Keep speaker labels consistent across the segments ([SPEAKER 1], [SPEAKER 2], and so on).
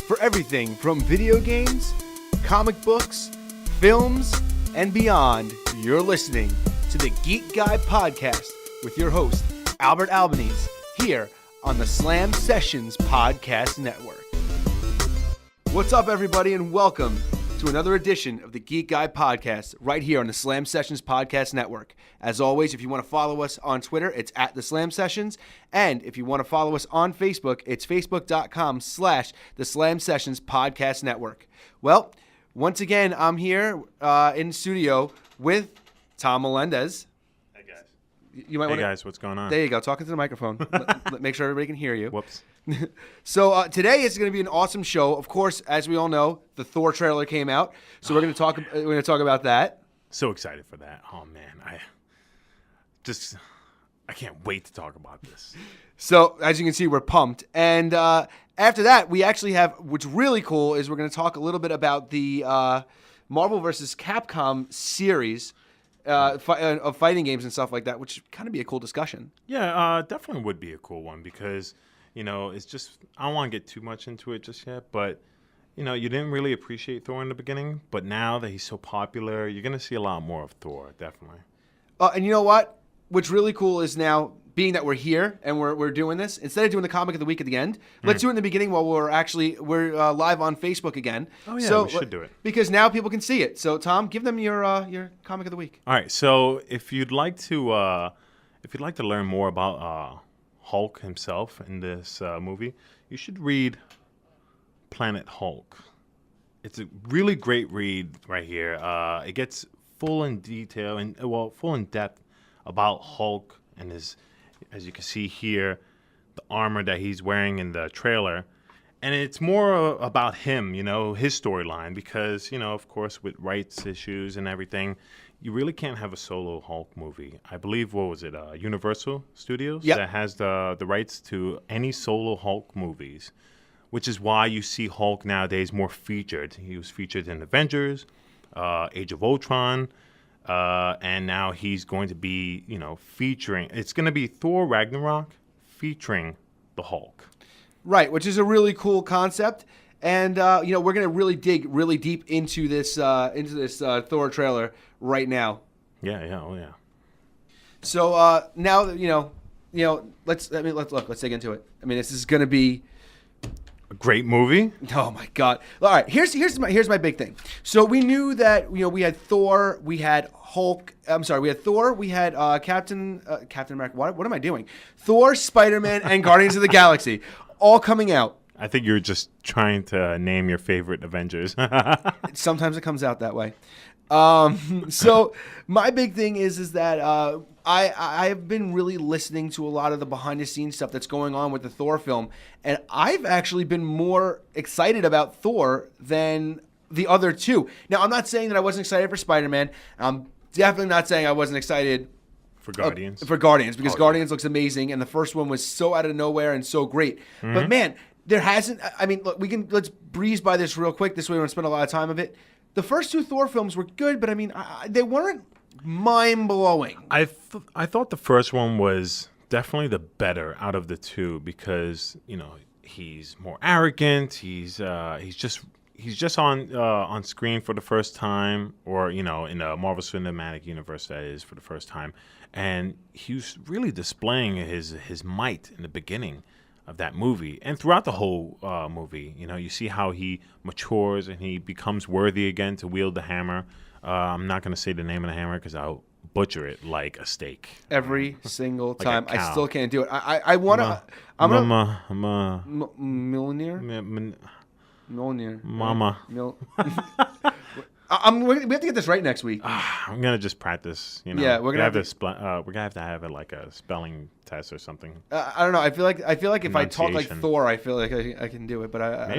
[SPEAKER 1] For everything from video games, comic books, films, and beyond, you're listening to the Geek Guy Podcast with your host, Albert Albanese, here on the Slam Sessions Podcast Network. What's up, everybody, and welcome to another edition of the Geek Guy Podcast right here on the Slam Sessions Podcast Network. As always, if you want to follow us on Twitter, it's at the Slam Sessions. And if you want to follow us on Facebook, it's facebook.com/the Slam Sessions Podcast Network. Well, once again, I'm here in studio with Tom Melendez.
[SPEAKER 2] Hey, guys.
[SPEAKER 1] Hey,
[SPEAKER 2] guys, what's going on?
[SPEAKER 1] There you go. Talking to the microphone. Make sure everybody can hear you.
[SPEAKER 2] Whoops.
[SPEAKER 1] So today is going to be an awesome show. Of course, as we all know, the Thor trailer came out, so we're going to talk about that.
[SPEAKER 2] So excited for that. Oh man, I can't wait to talk about this.
[SPEAKER 1] So as you can see, we're pumped. And after that, we actually have what's really cool is we're going to talk a little bit about the Marvel vs. Capcom series of fighting games and stuff like that, which kind of be a cool discussion.
[SPEAKER 2] Yeah, definitely would be a cool one because, you know, it's just, I don't want to get too much into it just yet, but, you know, you didn't really appreciate Thor in the beginning, but now that he's so popular, you're going to see a lot more of Thor, definitely.
[SPEAKER 1] And you know what? What's really cool is now, being that we're here and we're doing this, instead of doing the comic of the week at the end, let's do it in the beginning while we're live on Facebook again.
[SPEAKER 2] Oh yeah, we should do it
[SPEAKER 1] because now people can see it. So Tom, give them your comic of the week.
[SPEAKER 2] All right. So if you'd like to learn more about Hulk himself in this movie, you should read Planet Hulk. It's a really great read right here. It gets full in detail and full in depth about Hulk and his, as you can see here, the armor that he's wearing in the trailer. And it's more about him, you know, his storyline, because, you know, of course, with rights issues and everything, you really can't have a solo Hulk movie. I believe, what was it, Universal Studios that has the rights to any solo Hulk movies, which is why you see Hulk nowadays more featured. He was featured in Avengers, Age of Ultron, and now he's going to be, you know, featuring, it's going to be Thor Ragnarok featuring the Hulk.
[SPEAKER 1] Right, which is a really cool concept. And, you know, we're going to really dig really deep into this Thor trailer right now.
[SPEAKER 2] Yeah.
[SPEAKER 1] So now, let's dig into it. I mean, this is going to be
[SPEAKER 2] a great movie.
[SPEAKER 1] Oh my God! All right, here's my big thing. So we knew that, you know, we had Thor, we had Hulk. I'm sorry, we had Thor, we had Captain America. What am I doing? Thor, Spider-Man, and Guardians of the Galaxy, all coming out. I
[SPEAKER 2] think you're just trying to name your favorite Avengers.
[SPEAKER 1] Sometimes it comes out that way. So my big thing is that I've been really listening to a lot of the behind the scenes stuff that's going on with the Thor film, and I've actually been more excited about Thor than the other two. Now, I'm not saying that I wasn't excited for Spider-Man. I'm definitely not saying I wasn't excited
[SPEAKER 2] for Guardians.
[SPEAKER 1] Because Guardians looks amazing, and the first one was so out of nowhere and so great. Mm-hmm. But man, there hasn't. I mean, look, let's breeze by this real quick. This way, we don't spend a lot of time of it. The first two Thor films were good, but I mean, they weren't mind-blowing.
[SPEAKER 2] I thought the first one was definitely the better out of the two because, you know, he's more arrogant. He's just on screen for the first time, or, you know, in a Marvel Cinematic Universe, that is, for the first time, and he was really displaying his might in the beginning of that movie, and throughout the whole movie, you know, you see how he matures and he becomes worthy again to wield the hammer. I'm not going to say the name of the hammer because I'll butcher it like a steak.
[SPEAKER 1] Every single time.
[SPEAKER 2] Like
[SPEAKER 1] I still can't do it. I want to. I'm a millionaire. Millionaire.
[SPEAKER 2] Mama.
[SPEAKER 1] We have to get this right next week.
[SPEAKER 2] I'm gonna just practice. You know.
[SPEAKER 1] Yeah, we're gonna have
[SPEAKER 2] to have it like a spelling test or something.
[SPEAKER 1] I don't know. I feel like if I talk like Thor, I feel like I can do it. But I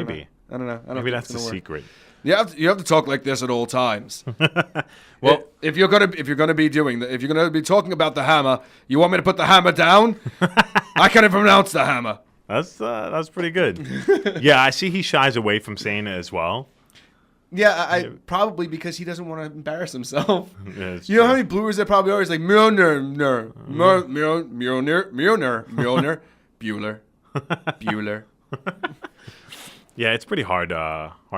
[SPEAKER 1] don't know.
[SPEAKER 2] Maybe that's the secret.
[SPEAKER 1] You have to talk like this at all times. Well, if you're gonna be talking about the hammer, you want me to put the hammer down? I can't even pronounce the hammer.
[SPEAKER 2] That's pretty good. Yeah, I see he shies away from saying it as well.
[SPEAKER 1] Yeah, I probably because he doesn't want to embarrass himself.
[SPEAKER 2] Yeah,
[SPEAKER 1] you know how many Bluers there probably are? He's like Mjolnir, Bueller.
[SPEAKER 2] Yeah, it's pretty hard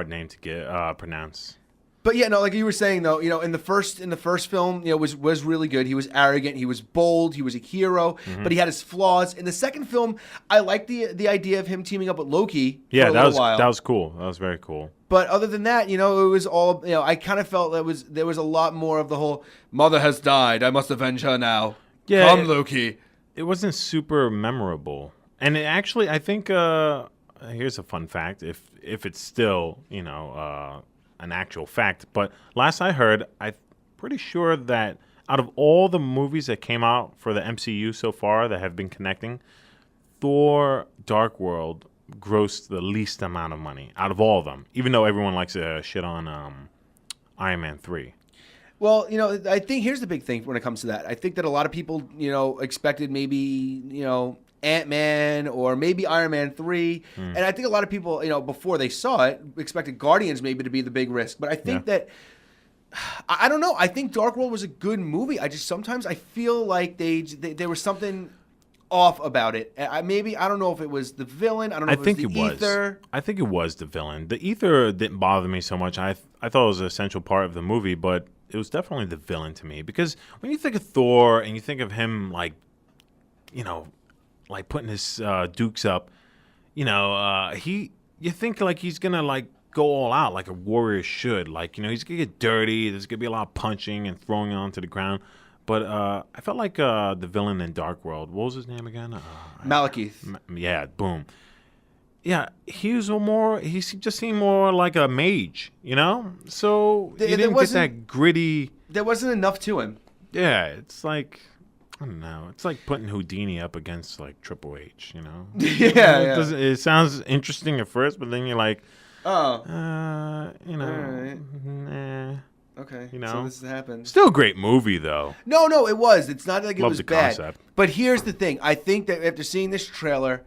[SPEAKER 2] name to get pronounce.
[SPEAKER 1] But yeah, no, like you were saying though, in the first film, was really good. He was arrogant, he was bold, he was a hero, but he had his flaws. In the second film, I liked the idea of him teaming up with Loki.
[SPEAKER 2] Yeah,
[SPEAKER 1] for a little while.
[SPEAKER 2] that was cool. That was very cool.
[SPEAKER 1] But other than that, it was all, I kind of felt there was a lot more of the whole mother has died, I must avenge her now.
[SPEAKER 2] Yeah,
[SPEAKER 1] Come, Loki.
[SPEAKER 2] It wasn't super memorable, and it actually, I think, here's a fun fact: if it's still, an actual fact. But last I heard, I'm pretty sure that out of all the movies that came out for the MCU so far that have been connecting, Thor: Dark World grossed the least amount of money out of all of them, even though everyone likes to shit on Iron Man 3.
[SPEAKER 1] Well, I think here's the big thing when it comes to that. I think that a lot of people, expected maybe, Ant-Man or maybe Iron Man 3. And I think a lot of people, before they saw it, expected Guardians maybe to be the big risk. But I think that, I don't know. I think Dark World was a good movie. Sometimes I feel like there was something off about it. I don't know if it was the villain. I don't know if it was the ether.
[SPEAKER 2] I think it was the villain. The ether didn't bother me so much. I thought it was an essential part of the movie, but it was definitely the villain to me. Because when you think of Thor and you think of him like putting his dukes up, you think like he's gonna like go all out like a warrior should. Like, he's gonna get dirty. There's gonna be a lot of punching and throwing onto the ground. But I felt like the villain in Dark World. What was his name again?
[SPEAKER 1] Malekith.
[SPEAKER 2] Yeah, boom. Yeah, he just seemed more like a mage, So you didn't get that gritty.
[SPEAKER 1] There wasn't enough to him.
[SPEAKER 2] Yeah, it's like, I don't know. It's like putting Houdini up against like Triple H,
[SPEAKER 1] Yeah.
[SPEAKER 2] It sounds interesting at first, but then you're like,
[SPEAKER 1] oh,
[SPEAKER 2] all
[SPEAKER 1] right.
[SPEAKER 2] Nah.
[SPEAKER 1] Okay, so this happened.
[SPEAKER 2] Still a great movie, though.
[SPEAKER 1] No, it was. It's not like it
[SPEAKER 2] Love
[SPEAKER 1] was
[SPEAKER 2] the
[SPEAKER 1] bad.
[SPEAKER 2] concept.
[SPEAKER 1] But here's the thing. I think that after seeing this trailer,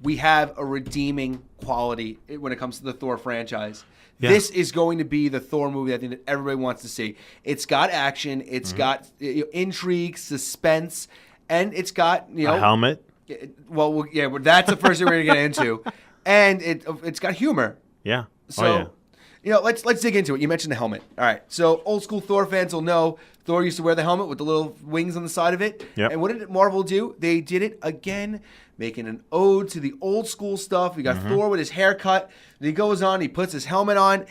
[SPEAKER 1] we have a redeeming quality when it comes to the Thor franchise. Yeah. This is going to be the Thor movie I think that everybody wants to see. It's got action. It's got intrigue, suspense, and it's got
[SPEAKER 2] a helmet.
[SPEAKER 1] Well, yeah, that's the first thing we're going to get into. And it's got humor.
[SPEAKER 2] Yeah.
[SPEAKER 1] So, let's dig into it. You mentioned the helmet. All right. So old school Thor fans will know Thor used to wear the helmet with the little wings on the side of it.
[SPEAKER 2] Yep.
[SPEAKER 1] And what did Marvel do? They did it again, making an ode to the old school stuff. We got Thor with his haircut. Then he goes on, he puts his helmet on.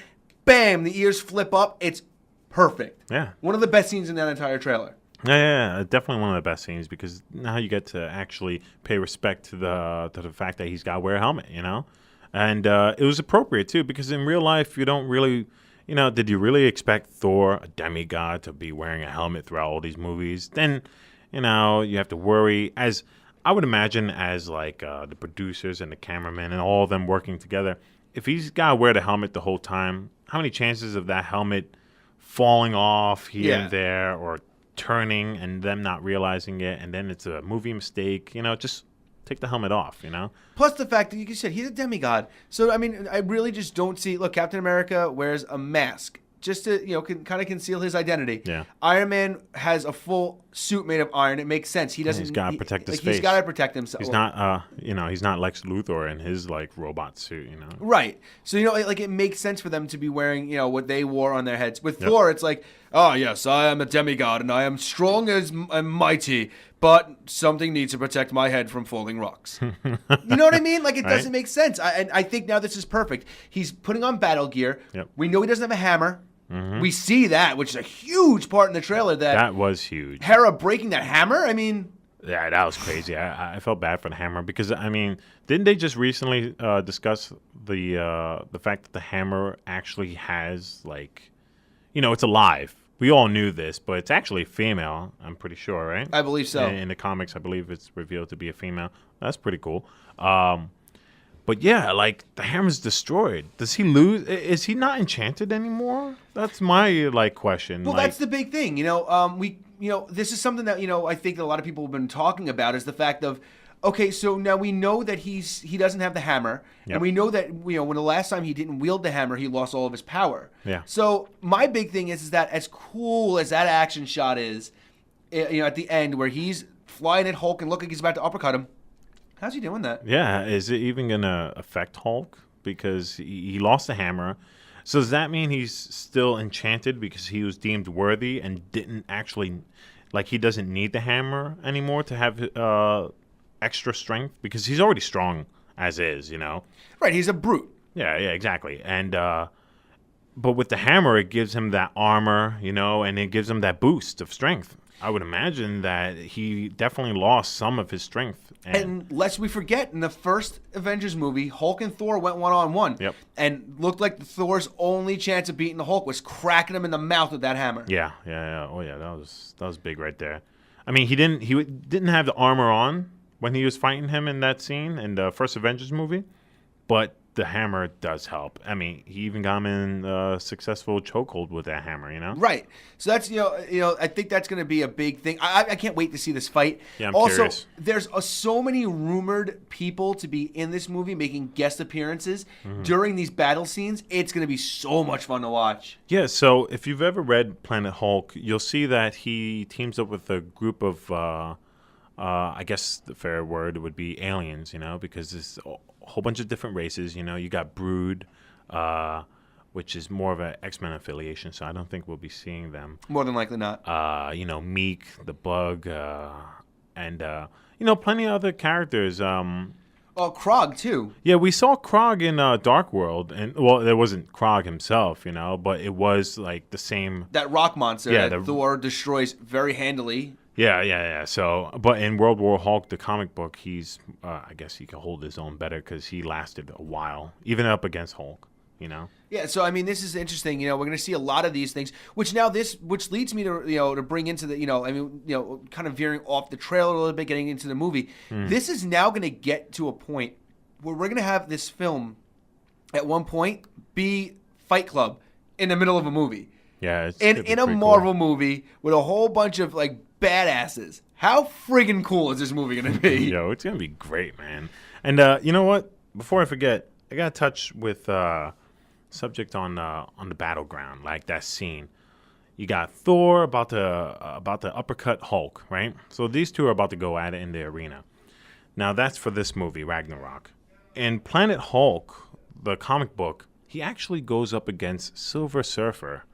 [SPEAKER 1] Bam! The ears flip up. It's perfect.
[SPEAKER 2] Yeah. One
[SPEAKER 1] of the best scenes in that entire trailer.
[SPEAKER 2] Yeah, definitely one of the best scenes because now you get to actually pay respect to the fact that he's got to wear a helmet, And it was appropriate, too, because in real life, you don't really, did you really expect Thor, a demigod, to be wearing a helmet throughout all these movies? Then, you have to worry, as I would imagine, as like the producers and the cameramen and all of them working together. If he's got to wear the helmet the whole time, how many chances of that helmet falling off here and there or turning and them not realizing it, and then it's a movie mistake, just take the helmet off,
[SPEAKER 1] Plus the fact that, like you said, he's a demigod. So, I really just don't see... Look, Captain America wears a mask just to, kind of conceal his identity.
[SPEAKER 2] Yeah.
[SPEAKER 1] Iron Man has a full suit made of iron. It makes sense. He's
[SPEAKER 2] got to protect his face.
[SPEAKER 1] He's got to protect himself.
[SPEAKER 2] He's not, he's not Lex Luthor in his, robot suit,
[SPEAKER 1] Right. So, it makes sense for them to be wearing, what they wore on their heads. With Thor, it's like, oh, yes, I am a demigod, and I am strong and mighty, but something needs to protect my head from falling rocks. You know what I mean? It doesn't make sense. I think now this is perfect. He's putting on battle gear.
[SPEAKER 2] Yep.
[SPEAKER 1] We know he doesn't have a hammer. We see that, which is a huge part in the trailer. That
[SPEAKER 2] was huge.
[SPEAKER 1] Hera breaking that hammer?
[SPEAKER 2] Yeah, that was crazy. I felt bad for the hammer because, didn't they just recently discuss the fact that the hammer actually has, it's alive? We all knew this, but it's actually female, I'm pretty sure, right?
[SPEAKER 1] I believe so.
[SPEAKER 2] In the comics, I believe it's revealed to be a female. That's pretty cool. But yeah, the hammer's destroyed. Does he lose? Is he not enchanted anymore? That's my question.
[SPEAKER 1] Well, that's the big thing. This is something that I think that a lot of people have been talking about is the fact of, okay, so now we know that he doesn't have the hammer, and we know that when the last time he didn't wield the hammer, he lost all of his power.
[SPEAKER 2] Yeah.
[SPEAKER 1] So my big thing is that as cool as that action shot is, at the end where he's flying at Hulk and look like he's about to uppercut him. How's he doing that?
[SPEAKER 2] Yeah, is it even gonna affect Hulk? because he lost the hammer. So does that mean he's still enchanted because he was deemed worthy and didn't actually, like, he doesn't need the hammer anymore to have extra strength? Because he's already strong as is, you know?
[SPEAKER 1] Right, he's a brute.
[SPEAKER 2] Yeah, exactly. And but with the hammer, it gives him that armor, you know, and it gives him that boost of strength. I would imagine that he definitely lost some of his strength.
[SPEAKER 1] And lest we forget, in the first Avengers movie, Hulk and Thor went one-on-one.
[SPEAKER 2] Yep.
[SPEAKER 1] And looked like Thor's only chance of beating the Hulk was cracking him in the mouth with that hammer.
[SPEAKER 2] Yeah. Oh yeah, that was big right there. I mean, he didn't have the armor on when he was fighting him in that scene in the first Avengers movie, but the hammer does help. I mean, he even got him in a successful chokehold with that hammer, you know?
[SPEAKER 1] Right. So that's, you know, I think that's going to be a big thing. I can't wait to see this fight.
[SPEAKER 2] Yeah, I'm
[SPEAKER 1] also,
[SPEAKER 2] curious.
[SPEAKER 1] There's so many rumored people to be in this movie making guest appearances during these battle scenes. It's going to be so much fun to watch.
[SPEAKER 2] Yeah, so if you've ever read Planet Hulk, you'll see that he teams up with a group of, I guess the fair word would be aliens, you know, because there's a whole bunch of different races. You know, you got Brood, which is more of an X-Men affiliation, so I don't think we'll be seeing them.
[SPEAKER 1] More than likely not.
[SPEAKER 2] You know, Meek, the Bug, and, you know, plenty of other characters.
[SPEAKER 1] Krog, too.
[SPEAKER 2] Yeah, we saw Krog in Dark World, and, well, there wasn't Krog himself, you know, but it was, like, the same...
[SPEAKER 1] That rock monster
[SPEAKER 2] Yeah,
[SPEAKER 1] that Thor destroys very handily.
[SPEAKER 2] Yeah. So, but in World War Hulk, the comic book, he's, I guess he could hold his own better because he lasted a while, even up against Hulk, you know?
[SPEAKER 1] Yeah, so I mean, this is interesting. You know, we're going to see a lot of these things, which leads me to, you know, to bring into the, you know, I mean, you know, kind of veering off the trailer a little bit, getting into the movie. This is now going to get to a point where we're going to have this film at one point be Fight Club in the middle of a movie.
[SPEAKER 2] Yeah,
[SPEAKER 1] in a Marvel movie with a whole bunch of like badasses. How friggin' cool is this movie gonna be?
[SPEAKER 2] Yo, it's gonna be great, man. And you know what? Before I forget, I gotta touch with subject on the battleground, like that scene. You got Thor about to uppercut Hulk, right? So these two are about to go at it in the arena. Now that's for this movie, Ragnarok. In Planet Hulk, the comic book, he actually goes up against Silver Surfer.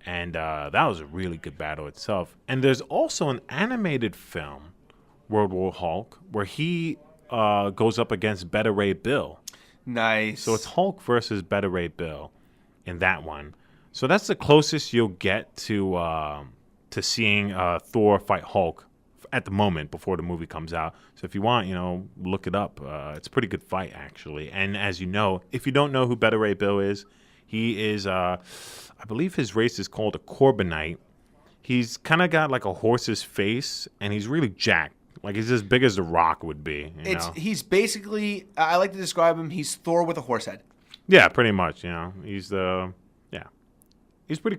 [SPEAKER 2] And that was a really good battle itself. And there's also an animated film, World War Hulk, where he goes up against Beta Ray Bill.
[SPEAKER 1] Nice.
[SPEAKER 2] So it's Hulk versus Beta Ray Bill in that one. So that's the closest you'll get to seeing Thor fight Hulk at the moment before the movie comes out. So if you want, you know, look it up. It's a pretty good fight, actually. And as you know, if you don't know who Beta Ray Bill is, he is, I believe his race is called a Corbinite. He's kind of got like a horse's face, and he's really jacked. Like he's as big as The Rock would be. You know?
[SPEAKER 1] He's basically, I like to describe him, he's Thor with a horse head.
[SPEAKER 2] Yeah, pretty much. You know, he's pretty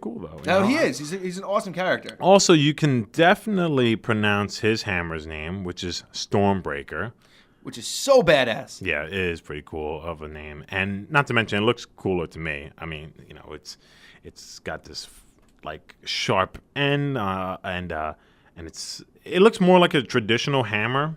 [SPEAKER 2] cool though.
[SPEAKER 1] No, he is. He's an awesome character.
[SPEAKER 2] Also, you can definitely pronounce his hammer's name, which is Stormbreaker.
[SPEAKER 1] Which is so badass.
[SPEAKER 2] Yeah, it is pretty cool of a name, and not to mention, it looks cooler to me. I mean, you know, it's got this like sharp end, and it looks more like a traditional hammer,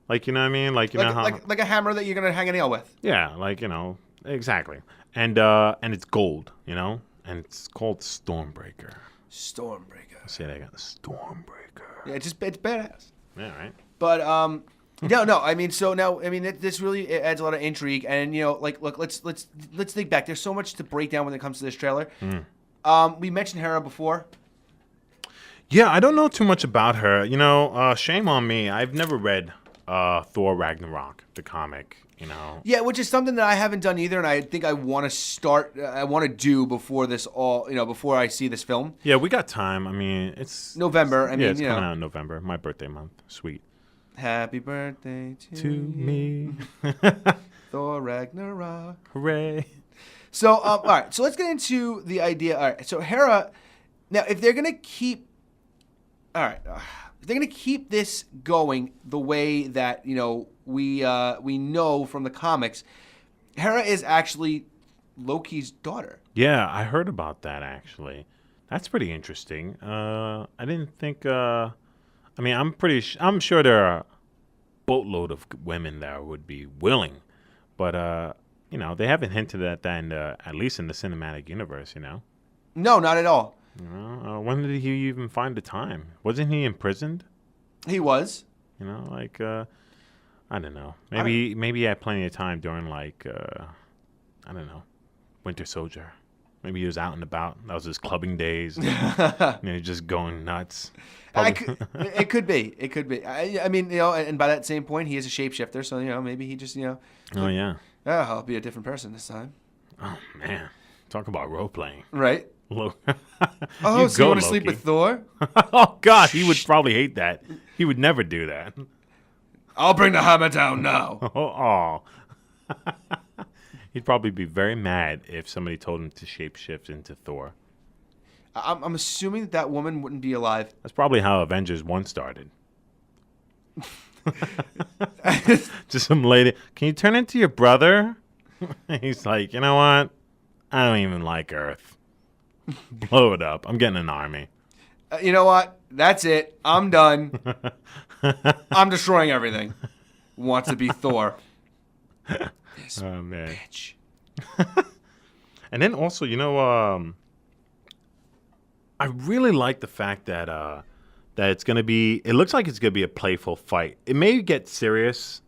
[SPEAKER 2] like you know what I mean, like you know how
[SPEAKER 1] like a hammer that you're gonna hang a nail with.
[SPEAKER 2] Yeah, like you know exactly, and it's gold, you know, and it's called Stormbreaker.
[SPEAKER 1] Stormbreaker.
[SPEAKER 2] See, they got Stormbreaker.
[SPEAKER 1] Yeah, it's badass.
[SPEAKER 2] Yeah, right.
[SPEAKER 1] But No. I mean, so now, I mean, this really adds a lot of intrigue, and you know, like, look, let's think back. There's so much to break down when it comes to this trailer. We mentioned Hera before.
[SPEAKER 2] Yeah, I don't know too much about her. You know, shame on me. I've never read Thor Ragnarok, the comic. You know.
[SPEAKER 1] Yeah, which is something that I haven't done either, and I think I want to start. I want to do before this all. You know, before I see this film.
[SPEAKER 2] Yeah, we got time. I mean, it's
[SPEAKER 1] November. I mean,
[SPEAKER 2] it's coming out in November. My birthday month. Sweet.
[SPEAKER 1] Happy birthday to
[SPEAKER 2] me.
[SPEAKER 1] Thor Ragnarok.
[SPEAKER 2] Hooray.
[SPEAKER 1] So, all right. So let's get into the idea. All right. So Hera, now if they're gonna keep, if they're gonna keep this going the way that you know we know from the comics, Hera is actually Loki's daughter.
[SPEAKER 2] Yeah, I heard about that actually. That's pretty interesting. I didn't think. I mean, I'm sure there are a boatload of women that would be willing, but they haven't hinted at that at least in the cinematic universe.
[SPEAKER 1] No, not at all.
[SPEAKER 2] When did he even find the time? Wasn't he imprisoned?
[SPEAKER 1] He was.
[SPEAKER 2] I don't know. Maybe he had plenty of time during I don't know, Winter Soldier. Maybe he was out and about. That was his clubbing days. Just going nuts.
[SPEAKER 1] It could be. It could be. I mean, and by that same point, he is a shapeshifter. So maybe he just
[SPEAKER 2] Oh yeah.
[SPEAKER 1] I'll be a different person this time.
[SPEAKER 2] Oh man, talk about role playing.
[SPEAKER 1] Right.
[SPEAKER 2] So
[SPEAKER 1] you want to sleep with Thor?
[SPEAKER 2] Oh God, he would probably hate that. He would never do that.
[SPEAKER 1] I'll bring the hammer down now.
[SPEAKER 2] Oh. He'd probably be very mad if somebody told him to shapeshift into Thor.
[SPEAKER 1] I'm assuming that woman wouldn't be alive.
[SPEAKER 2] That's probably how Avengers 1 started. Just some lady, can you turn into your brother? He's like, you know what? I don't even like Earth. Blow it up. I'm getting an army.
[SPEAKER 1] You know what? That's it. I'm done. I'm destroying everything. Wants to be Thor. This
[SPEAKER 2] man.
[SPEAKER 1] bitch.
[SPEAKER 2] And then also, I really like the fact that it's gonna be. It looks like it's gonna be a playful fight. It may get serious.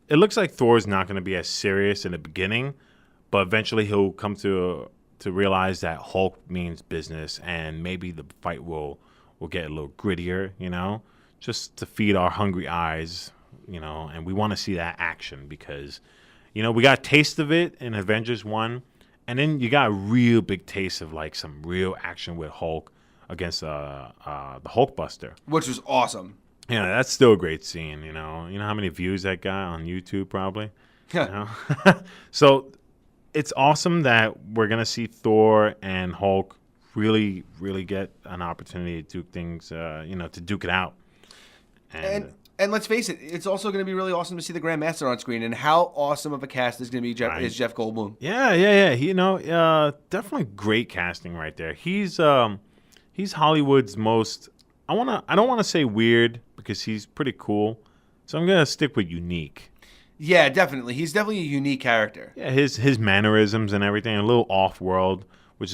[SPEAKER 2] It looks like Thor's not gonna be as serious in the beginning, but eventually he'll come to realize that Hulk means business, and maybe the fight will get a little grittier. Just to feed our hungry eyes. And we want to see that action because. We got a taste of it in Avengers 1, and then you got a real big taste of some real action with Hulk against the Hulkbuster.
[SPEAKER 1] Which was awesome.
[SPEAKER 2] Yeah, that's still a great scene, You know how many views that got on YouTube probably? So it's awesome that we're going to see Thor and Hulk really, really get an opportunity to do things, to duke it out.
[SPEAKER 1] And let's face it, it's also going to be really awesome to see the Grandmaster on screen. And how awesome of a cast is going to be Jeff Goldblum.
[SPEAKER 2] Yeah. Definitely great casting right there. He's Hollywood's most. I don't want to say weird because he's pretty cool. So I'm gonna stick with unique.
[SPEAKER 1] Yeah, definitely. He's definitely a unique character.
[SPEAKER 2] Yeah, his mannerisms and everything, a little off-world, which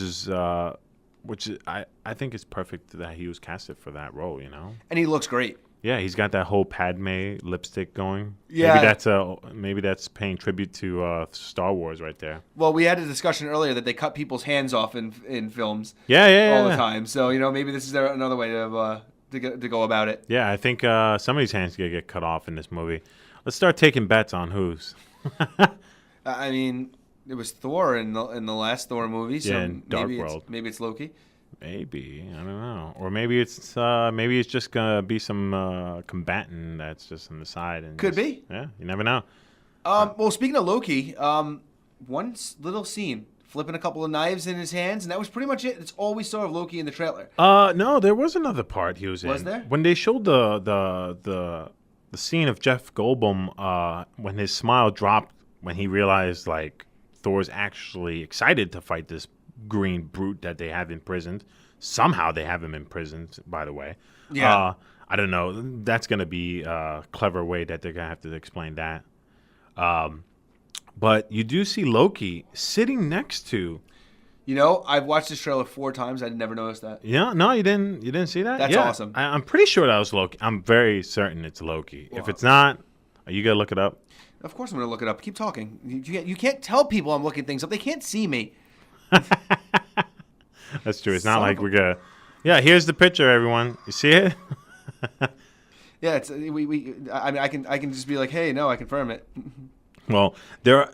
[SPEAKER 2] I think it's perfect that he was casted for that role.
[SPEAKER 1] And he looks great.
[SPEAKER 2] Yeah, he's got that whole Padme lipstick going.
[SPEAKER 1] Yeah,
[SPEAKER 2] maybe that's paying tribute to Star Wars right there.
[SPEAKER 1] Well, we had a discussion earlier that they cut people's hands off in films.
[SPEAKER 2] All
[SPEAKER 1] the time. So maybe this is another way to go about it.
[SPEAKER 2] Yeah, I think somebody's hands gonna get cut off in this movie. Let's start taking bets on whose.
[SPEAKER 1] I mean, it was Thor in the last Thor movie. So
[SPEAKER 2] in Dark World.
[SPEAKER 1] Maybe it's Loki.
[SPEAKER 2] Maybe, I don't know, or maybe it's just gonna be some combatant that's just on the side. And
[SPEAKER 1] Could be.
[SPEAKER 2] Yeah, you never know.
[SPEAKER 1] Well, speaking of Loki, one little scene, flipping a couple of knives in his hands, and that was pretty much it. It's all we saw of Loki in the trailer.
[SPEAKER 2] No, there was another part he was in.
[SPEAKER 1] Was there?
[SPEAKER 2] When they showed the scene of Jeff Goldblum, when his smile dropped when he realized Thor's actually excited to fight this green brute that they have imprisoned. Somehow they have him imprisoned, by the way.
[SPEAKER 1] Yeah.
[SPEAKER 2] I don't know. That's going to be a clever way that they're going to have to explain that. But you do see Loki sitting next to...
[SPEAKER 1] I've watched this trailer 4 times. I never noticed that.
[SPEAKER 2] Yeah, no, you didn't see that?
[SPEAKER 1] That's awesome.
[SPEAKER 2] I'm pretty sure that was Loki. I'm very certain it's Loki. Wow. If it's not, are you going to look it up?
[SPEAKER 1] Of course I'm going to look it up. Keep talking. You can't tell people I'm looking things up. They can't see me.
[SPEAKER 2] That's true. It's not like we're gonna. Yeah, here's the picture, everyone. You see it?
[SPEAKER 1] Yeah, it's we. I mean, I can just be like, hey, no, I confirm it.
[SPEAKER 2] Well, there are.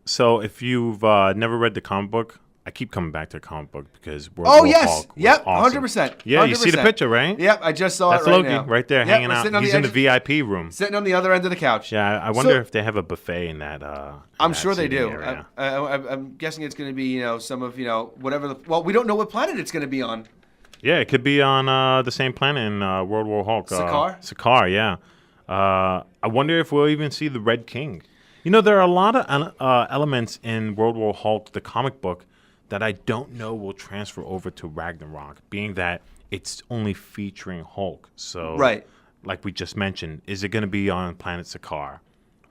[SPEAKER 2] So if you've never read the comic book, I keep coming back to the comic book because World War Hulk was awesome.
[SPEAKER 1] 100%.
[SPEAKER 2] Yeah, you see the picture, right?
[SPEAKER 1] Yep, I just saw
[SPEAKER 2] That's
[SPEAKER 1] it right
[SPEAKER 2] Loki,
[SPEAKER 1] now.
[SPEAKER 2] right there, hanging out. He's in the VIP room,
[SPEAKER 1] sitting on the other end of the couch.
[SPEAKER 2] Yeah, I wonder if they have a buffet in that.
[SPEAKER 1] I'm sure they do. I'm guessing it's going to be some of whatever. Well, we don't know what planet it's going to be on.
[SPEAKER 2] Yeah, it could be on the same planet in World War Hulk.
[SPEAKER 1] Sakaar?
[SPEAKER 2] Sakaar, yeah. I wonder if we'll even see the Red King. There are a lot of elements in World War Hulk, the comic book, that I don't know will transfer over to Ragnarok, being that it's only featuring Hulk. So, like we just mentioned, is it going to be on planet Sakaar?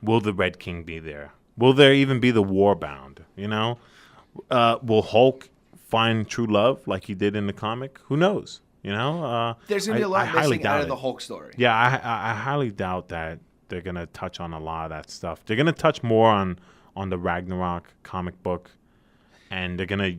[SPEAKER 2] Will the Red King be there? Will there even be the Warbound? You know, will Hulk find true love like he did in the comic? Who knows? You know,
[SPEAKER 1] there's gonna be a lot missing out of the Hulk story.
[SPEAKER 2] Yeah, I highly doubt that they're gonna touch on a lot of that stuff. They're gonna touch more on the Ragnarok comic book, and they're gonna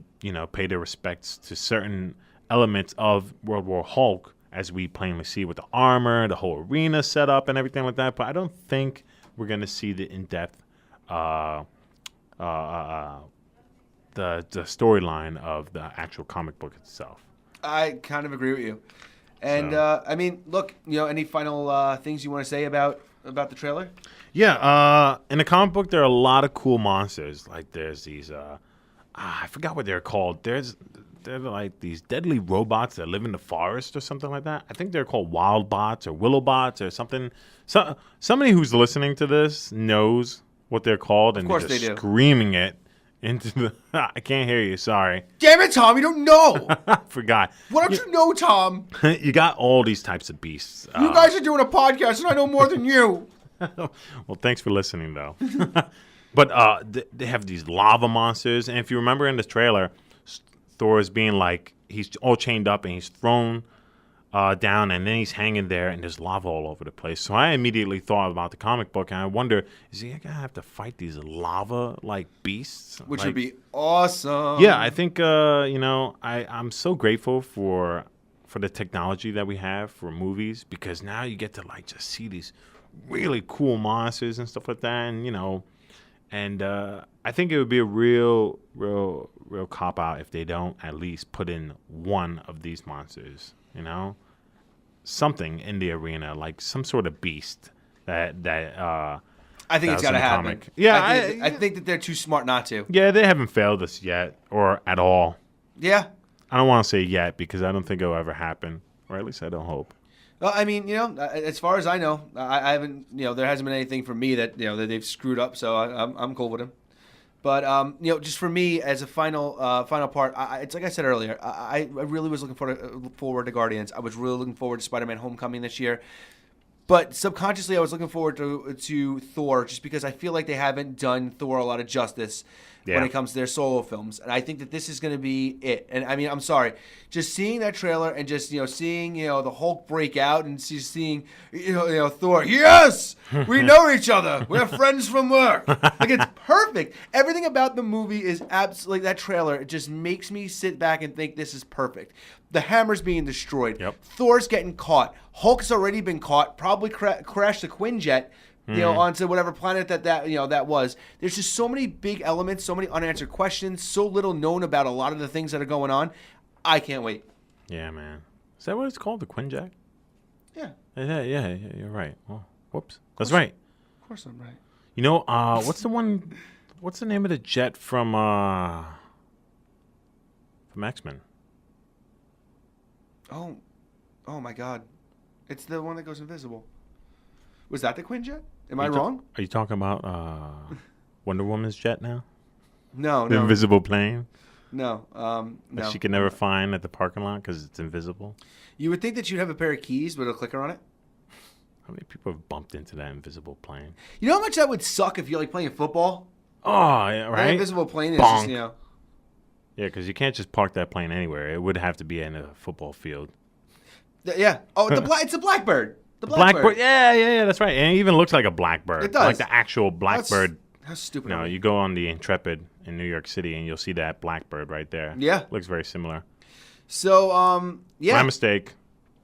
[SPEAKER 2] pay their respects to certain elements of World War Hulk, as we plainly see with the armor, the whole arena setup, and everything like that. But I don't think we're gonna see the in-depth the storyline of the actual comic book itself.
[SPEAKER 1] I kind of agree with you. And I mean, look, any final things you want to say about the trailer?
[SPEAKER 2] Yeah, in the comic book, there are a lot of cool monsters. Like there's these, I forgot what they're called. They're like these deadly robots that live in the forest or something like that. I think they're called wild bots or willow bots or something. So somebody who's listening to this knows what they're called, and they're just screaming it into the. I can't hear you. Sorry.
[SPEAKER 1] Damn it, Tom! You don't know.
[SPEAKER 2] I forgot.
[SPEAKER 1] Why don't you know, Tom?
[SPEAKER 2] You got all these types of beasts.
[SPEAKER 1] You guys are doing a podcast, and I know more than you.
[SPEAKER 2] Well, thanks for listening, though. But they have these lava monsters, and if you remember in the trailer, Thor is being like, he's all chained up and he's thrown down, and then he's hanging there, and there's lava all over the place. So I immediately thought about the comic book, and I wonder, is he gonna have to fight these lava-like beasts?
[SPEAKER 1] Which would be awesome.
[SPEAKER 2] Yeah, I think I'm so grateful for the technology that we have for movies, because now you get to just see these really cool monsters and stuff like that, and I think it would be a real cop out if they don't at least put in one of these monsters. Something in the arena, like some sort of beast that
[SPEAKER 1] I think it's got to happen.
[SPEAKER 2] Comic. Yeah,
[SPEAKER 1] I think that they're too smart not to.
[SPEAKER 2] Yeah, they haven't failed us yet, or at all.
[SPEAKER 1] Yeah.
[SPEAKER 2] I don't want to say yet, because I don't think it'll ever happen, or at least I don't hope.
[SPEAKER 1] Well, I mean, as far as I know, I haven't, there hasn't been anything from me that, that they've screwed up, so I'm cool with them. But, just for me, as a final part, it's like I said earlier, I really was looking forward to Guardians. I was really looking forward to Spider-Man Homecoming this year. But subconsciously, I was looking forward to Thor, just because I feel like they haven't done Thor a lot of justice when it comes to their solo films. And I think that this is going to be it. And, I mean, I'm sorry. Just seeing that trailer and just, seeing, the Hulk break out and seeing, Thor, yes! We know each other. We're friends from work. Like, it's perfect. Everything about the movie is absolutely, that trailer, it just makes me sit back and think this is perfect. The hammer's being destroyed.
[SPEAKER 2] Yep.
[SPEAKER 1] Thor's getting caught. Hulk's already been caught. Probably crashed the Quinjet, onto whatever planet that was. There's just so many big elements, so many unanswered questions, so little known about a lot of the things that are going on. I can't wait.
[SPEAKER 2] Yeah, man. Is that what it's called, the Quinjet?
[SPEAKER 1] Yeah.
[SPEAKER 2] Yeah, you're right. Well, whoops. That's right.
[SPEAKER 1] Of course I'm right.
[SPEAKER 2] What's the name of the jet from X-Men?
[SPEAKER 1] Oh my God. It's the one that goes invisible. Was that the Quinjet? Am I wrong?
[SPEAKER 2] Are you talking about Wonder Woman's jet now?
[SPEAKER 1] No.
[SPEAKER 2] The invisible plane?
[SPEAKER 1] No. No.
[SPEAKER 2] That she can never find at the parking lot because it's invisible?
[SPEAKER 1] You would think that you'd have a pair of keys with a clicker on it?
[SPEAKER 2] How many people have bumped into that invisible plane?
[SPEAKER 1] You know how much that would suck if you're playing football?
[SPEAKER 2] Oh, yeah, right?
[SPEAKER 1] That invisible plane is
[SPEAKER 2] Bonk.
[SPEAKER 1] just,
[SPEAKER 2] Yeah, because you can't just park that plane anywhere. It would have to be in a football field.
[SPEAKER 1] Yeah. Oh, it's a Blackbird. The
[SPEAKER 2] Blackbird. Yeah, that's right. And it even looks like a Blackbird.
[SPEAKER 1] It does.
[SPEAKER 2] Like the actual Blackbird.
[SPEAKER 1] How stupid.
[SPEAKER 2] No, you go on the Intrepid in New York City and you'll see that Blackbird right there.
[SPEAKER 1] Yeah.
[SPEAKER 2] Looks very similar.
[SPEAKER 1] So, yeah.
[SPEAKER 2] My mistake.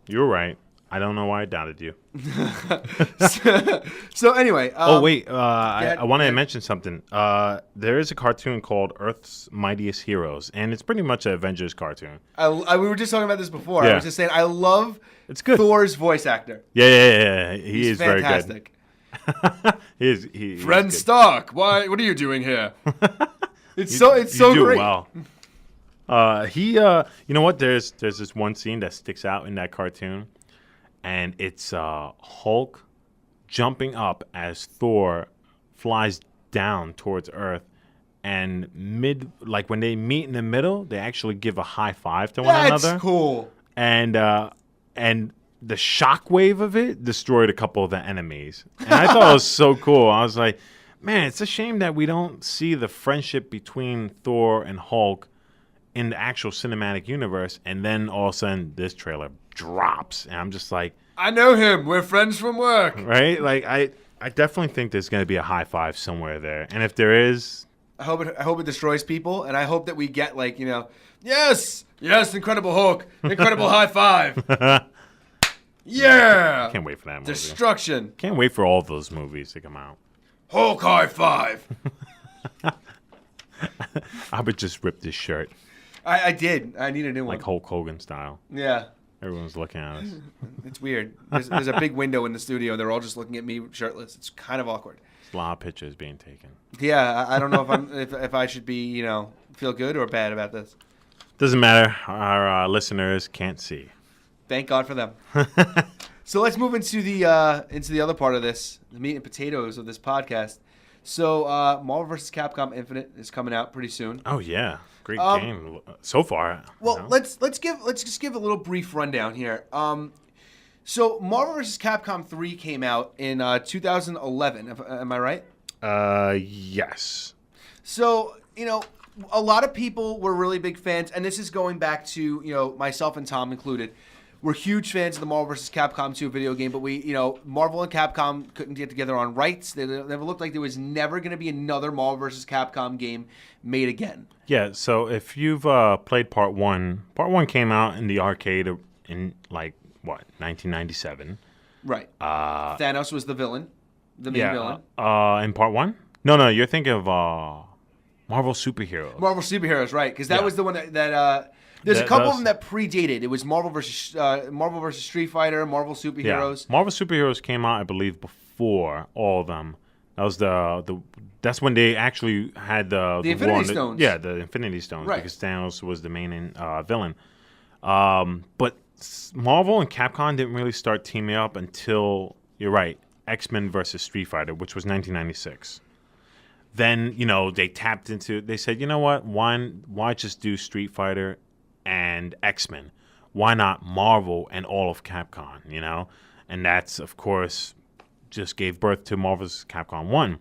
[SPEAKER 2] You were right. I don't know why I doubted you.
[SPEAKER 1] So anyway.
[SPEAKER 2] I wanted to mention something. There is a cartoon called Earth's Mightiest Heroes, and it's pretty much an Avengers cartoon.
[SPEAKER 1] We were just talking about this before.
[SPEAKER 2] Yeah.
[SPEAKER 1] I was just saying I love
[SPEAKER 2] it's good.
[SPEAKER 1] Thor's voice actor.
[SPEAKER 2] Yeah. He is
[SPEAKER 1] fantastic.
[SPEAKER 2] Very good. He's
[SPEAKER 1] Friend
[SPEAKER 2] good.
[SPEAKER 1] Stark, what are you doing here? It's so
[SPEAKER 2] do
[SPEAKER 1] great.
[SPEAKER 2] Well. You know what? There's this one scene that sticks out in that cartoon. And it's Hulk jumping up as Thor flies down towards Earth. And when they meet in the middle, they actually give a high five to one another.
[SPEAKER 1] That's cool.
[SPEAKER 2] And the shockwave of it destroyed a couple of the enemies. And I thought it was so cool. I was like, Man, it's a shame that we don't see the friendship between Thor and Hulk in the actual cinematic universe, and then all of a sudden this trailer drops, and I'm just like,
[SPEAKER 1] I know him. We're friends from work.
[SPEAKER 2] right? Like I definitely think there's going to be a high five somewhere there, and if there is,
[SPEAKER 1] I hope it destroys people, and I hope that we get yes, Incredible Hulk, Incredible high five. Yeah.
[SPEAKER 2] Can't wait for that movie.
[SPEAKER 1] Destruction.
[SPEAKER 2] Can't wait for all those movies to come out.
[SPEAKER 1] Hulk high five.
[SPEAKER 2] I would just rip this shirt.
[SPEAKER 1] I did. I need a new one.
[SPEAKER 2] Like Hulk Hogan style.
[SPEAKER 1] Yeah.
[SPEAKER 2] Everyone's looking at us.
[SPEAKER 1] It's weird. There's a big window in the studio. They're all just looking at me shirtless. It's kind of awkward.
[SPEAKER 2] There's a lot of pictures being taken.
[SPEAKER 1] Yeah, I don't know if I should be, feel good or bad about this.
[SPEAKER 2] Doesn't matter. Our listeners can't see.
[SPEAKER 1] Thank God for them. So let's move into the other part of this, the meat and potatoes of this podcast. So Marvel vs. Capcom Infinite is coming out pretty soon.
[SPEAKER 2] Oh yeah, great game so far.
[SPEAKER 1] Well, let's just give a little brief rundown here. So Marvel vs. Capcom 3 came out in 2011. Am I right?
[SPEAKER 2] Yes.
[SPEAKER 1] So a lot of people were really big fans, and this is going back to myself and Tom included. We're huge fans of the Marvel vs. Capcom 2 video game, but Marvel and Capcom couldn't get together on rights. They never looked like there was never going to be another Marvel vs. Capcom game made again.
[SPEAKER 2] Yeah, so if you've played Part 1 came out in the arcade in, 1997.
[SPEAKER 1] Right. Thanos was the villain, the main villain.
[SPEAKER 2] In Part 1? No, you're thinking of Marvel Superheroes.
[SPEAKER 1] Marvel Superheroes, right, because that was the one that there's a couple of them that predated. It was Marvel versus Street Fighter, Marvel Superheroes.
[SPEAKER 2] Yeah. Marvel Superheroes came out, I believe, before all of them. That was that's when they actually had the
[SPEAKER 1] Infinity Stones.
[SPEAKER 2] Yeah, the Infinity Stones,
[SPEAKER 1] right.
[SPEAKER 2] Because Thanos was the main villain. But Marvel and Capcom didn't really start teaming up until, you're right, X-Men versus Street Fighter, which was 1996. Then, they tapped into, they said, you know what, why just do Street Fighter and X-Men? Why not Marvel and all of Capcom, And that's, of course, just gave birth to Marvel's Capcom 1.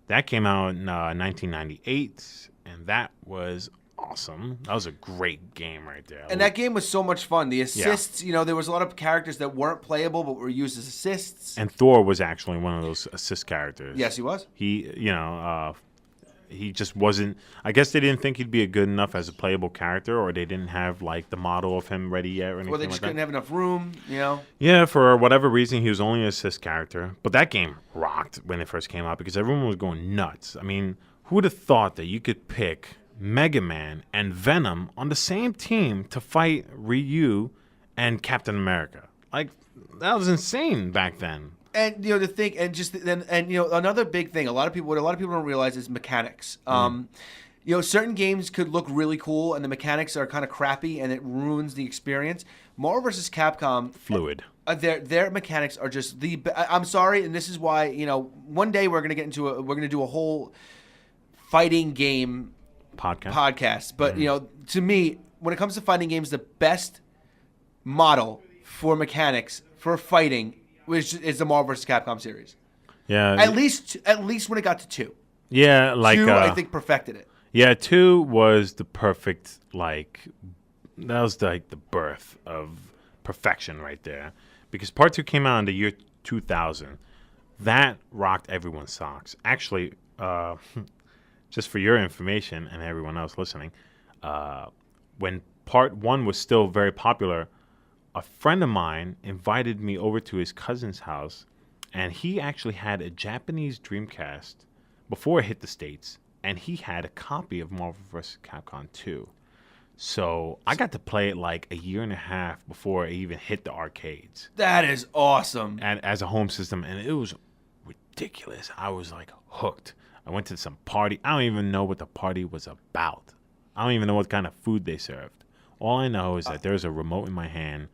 [SPEAKER 2] That came out in 1998, and that was awesome. That was a great game right there.
[SPEAKER 1] And that game was so much fun. The assists, there was a lot of characters that weren't playable but were used as assists.
[SPEAKER 2] And Thor was actually one of those assist characters.
[SPEAKER 1] Yes, he was.
[SPEAKER 2] He just wasn't. I guess they didn't think he'd be good enough as a playable character, or they didn't have the model of him ready yet, or anything.
[SPEAKER 1] Or they just couldn't have enough room,
[SPEAKER 2] Yeah, for whatever reason, he was only an assist character. But that game rocked when it first came out because everyone was going nuts. I mean, who would have thought that you could pick Mega Man and Venom on the same team to fight Ryu and Captain America? That was insane back then.
[SPEAKER 1] And to think, and another big thing, what a lot of people don't realize is mechanics. Certain games could look really cool, and the mechanics are kind of crappy, and it ruins the experience. Marvel vs. Capcom,
[SPEAKER 2] fluid.
[SPEAKER 1] Their mechanics are just I'm sorry, and this is why one day we're gonna do a whole fighting game podcast. But to me, when it comes to fighting games, the best model for mechanics for fighting which is the Marvel vs. Capcom series.
[SPEAKER 2] Yeah.
[SPEAKER 1] At least when it got to 2.
[SPEAKER 2] Yeah,
[SPEAKER 1] 2, I think, perfected it.
[SPEAKER 2] Yeah, 2 was the perfect, that was the birth of perfection right there. Because Part 2 came out in the year 2000. That rocked everyone's socks. Actually, just for your information and everyone else listening, when Part 1 was still very popular, a friend of mine invited me over to his cousin's house, and he actually had a Japanese Dreamcast before it hit the States, and he had a copy of Marvel vs. Capcom 2. So I got to play it a year and a half before it even hit the arcades.
[SPEAKER 1] That is awesome.
[SPEAKER 2] And as a home system, and it was ridiculous. I was hooked. I went to some party. I don't even know what the party was about. I don't even know what kind of food they served. All I know is that there's a remote in my hand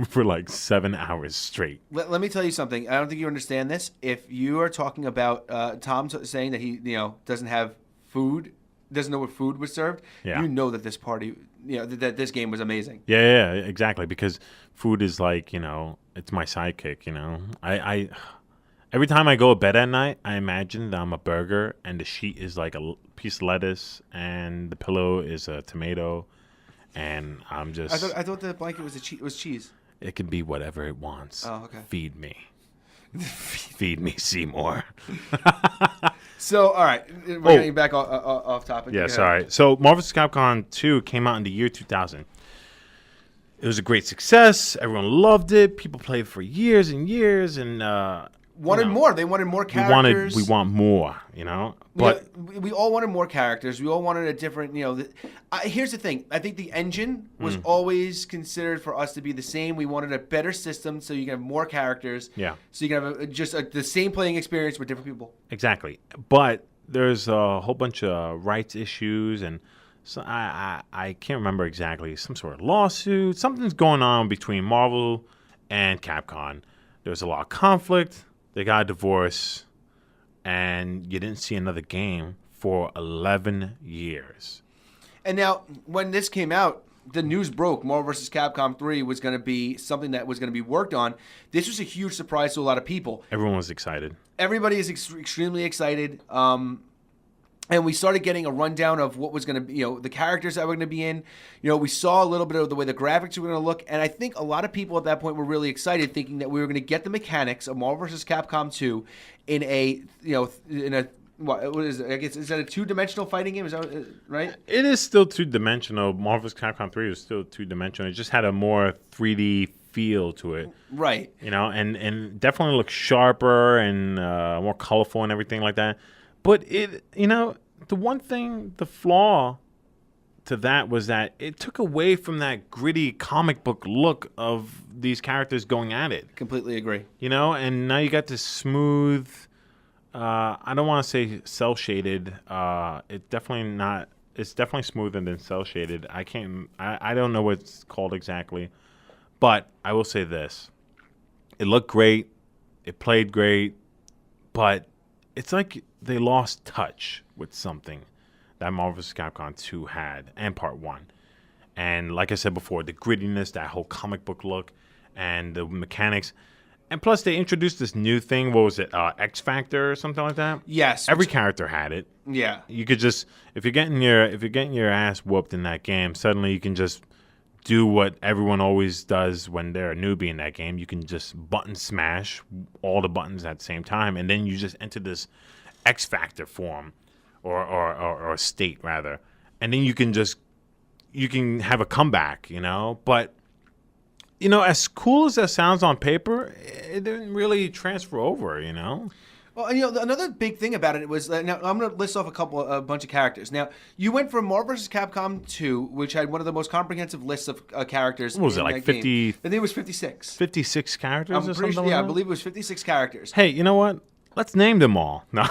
[SPEAKER 2] for 7 hours straight.
[SPEAKER 1] Let me tell you something. I don't think you understand this. If you are talking about Tom saying that he doesn't have food, doesn't know what food was served, you know that this party, that this game was amazing.
[SPEAKER 2] Yeah, exactly. Because food is it's my sidekick. Every time I go to bed at night, I imagine that I'm a burger and the sheet is like a piece of lettuce and the pillow is a tomato, and I'm just.
[SPEAKER 1] I thought the blanket was cheese.
[SPEAKER 2] It can be whatever it wants.
[SPEAKER 1] Oh, okay.
[SPEAKER 2] Feed me. Feed me, Seymour.
[SPEAKER 1] So, all right, we're getting back off topic.
[SPEAKER 2] Yeah, sorry. So, Marvel vs. Capcom 2 came out in the year 2000. It was a great success. Everyone loved it. People played for years and years, and
[SPEAKER 1] wanted more. They wanted more characters.
[SPEAKER 2] We want more, But
[SPEAKER 1] we all wanted more characters. We all wanted a different, here's the thing. I think the engine was always considered for us to be the same. We wanted a better system so you can have more characters.
[SPEAKER 2] Yeah.
[SPEAKER 1] So you can have the same playing experience with different people.
[SPEAKER 2] Exactly. But there's a whole bunch of rights issues, and so I can't remember exactly. Some sort of lawsuit. Something's going on between Marvel and Capcom. There's a lot of conflict. They got a divorce, and you didn't see another game for 11 years.
[SPEAKER 1] And now, when this came out, the news broke. Marvel vs. Capcom 3 was going to be something that was going to be worked on. This was a huge surprise to a lot of people.
[SPEAKER 2] Everyone was excited.
[SPEAKER 1] Everybody is extremely excited. And we started getting a rundown of what was going to be, the characters that were going to be in. We saw a little bit of the way the graphics were going to look. And I think a lot of people at that point were really excited, thinking that we were going to get the mechanics of Marvel vs. Capcom 2 in what is it? I guess, is that a two-dimensional fighting game? Is that right?
[SPEAKER 2] It is still two-dimensional. Marvel vs. Capcom 3 is still two-dimensional. It just had a more 3D feel to it.
[SPEAKER 1] Right.
[SPEAKER 2] And definitely looked sharper and more colorful and everything like that. But the flaw to that was that it took away from that gritty comic book look of these characters going at it.
[SPEAKER 1] Completely agree.
[SPEAKER 2] And now you got this smooth, I don't want to say cell shaded. It's definitely smoother than cell shaded. I don't know what it's called exactly, but I will say this. It looked great. It played great, but it's like they lost touch with something that Marvel vs. Capcom 2 had, and Part 1. And like I said before, the grittiness, that whole comic book look, and the mechanics. And plus, they introduced this new thing. What was it? X Factor or something like that?
[SPEAKER 1] Yes.
[SPEAKER 2] Every character had it.
[SPEAKER 1] Yeah.
[SPEAKER 2] You could just, if you're getting your ass whooped in that game, suddenly you can just do what everyone always does when they're a newbie in that game. You can just button smash all the buttons at the same time, and then you just enter this X Factor form, or state rather, and then you can have a comeback, But as cool as that sounds on paper, it didn't really transfer over,
[SPEAKER 1] Well, another big thing about it was now I'm going to list off a bunch of characters. Now, you went from Marvel vs. Capcom 2, which had one of the most comprehensive lists of characters.
[SPEAKER 2] What was it, like 50?
[SPEAKER 1] I think it was 56.
[SPEAKER 2] 56 characters or something like that?
[SPEAKER 1] Yeah, I believe it was 56 characters.
[SPEAKER 2] Hey, you know what? Let's name them all. No.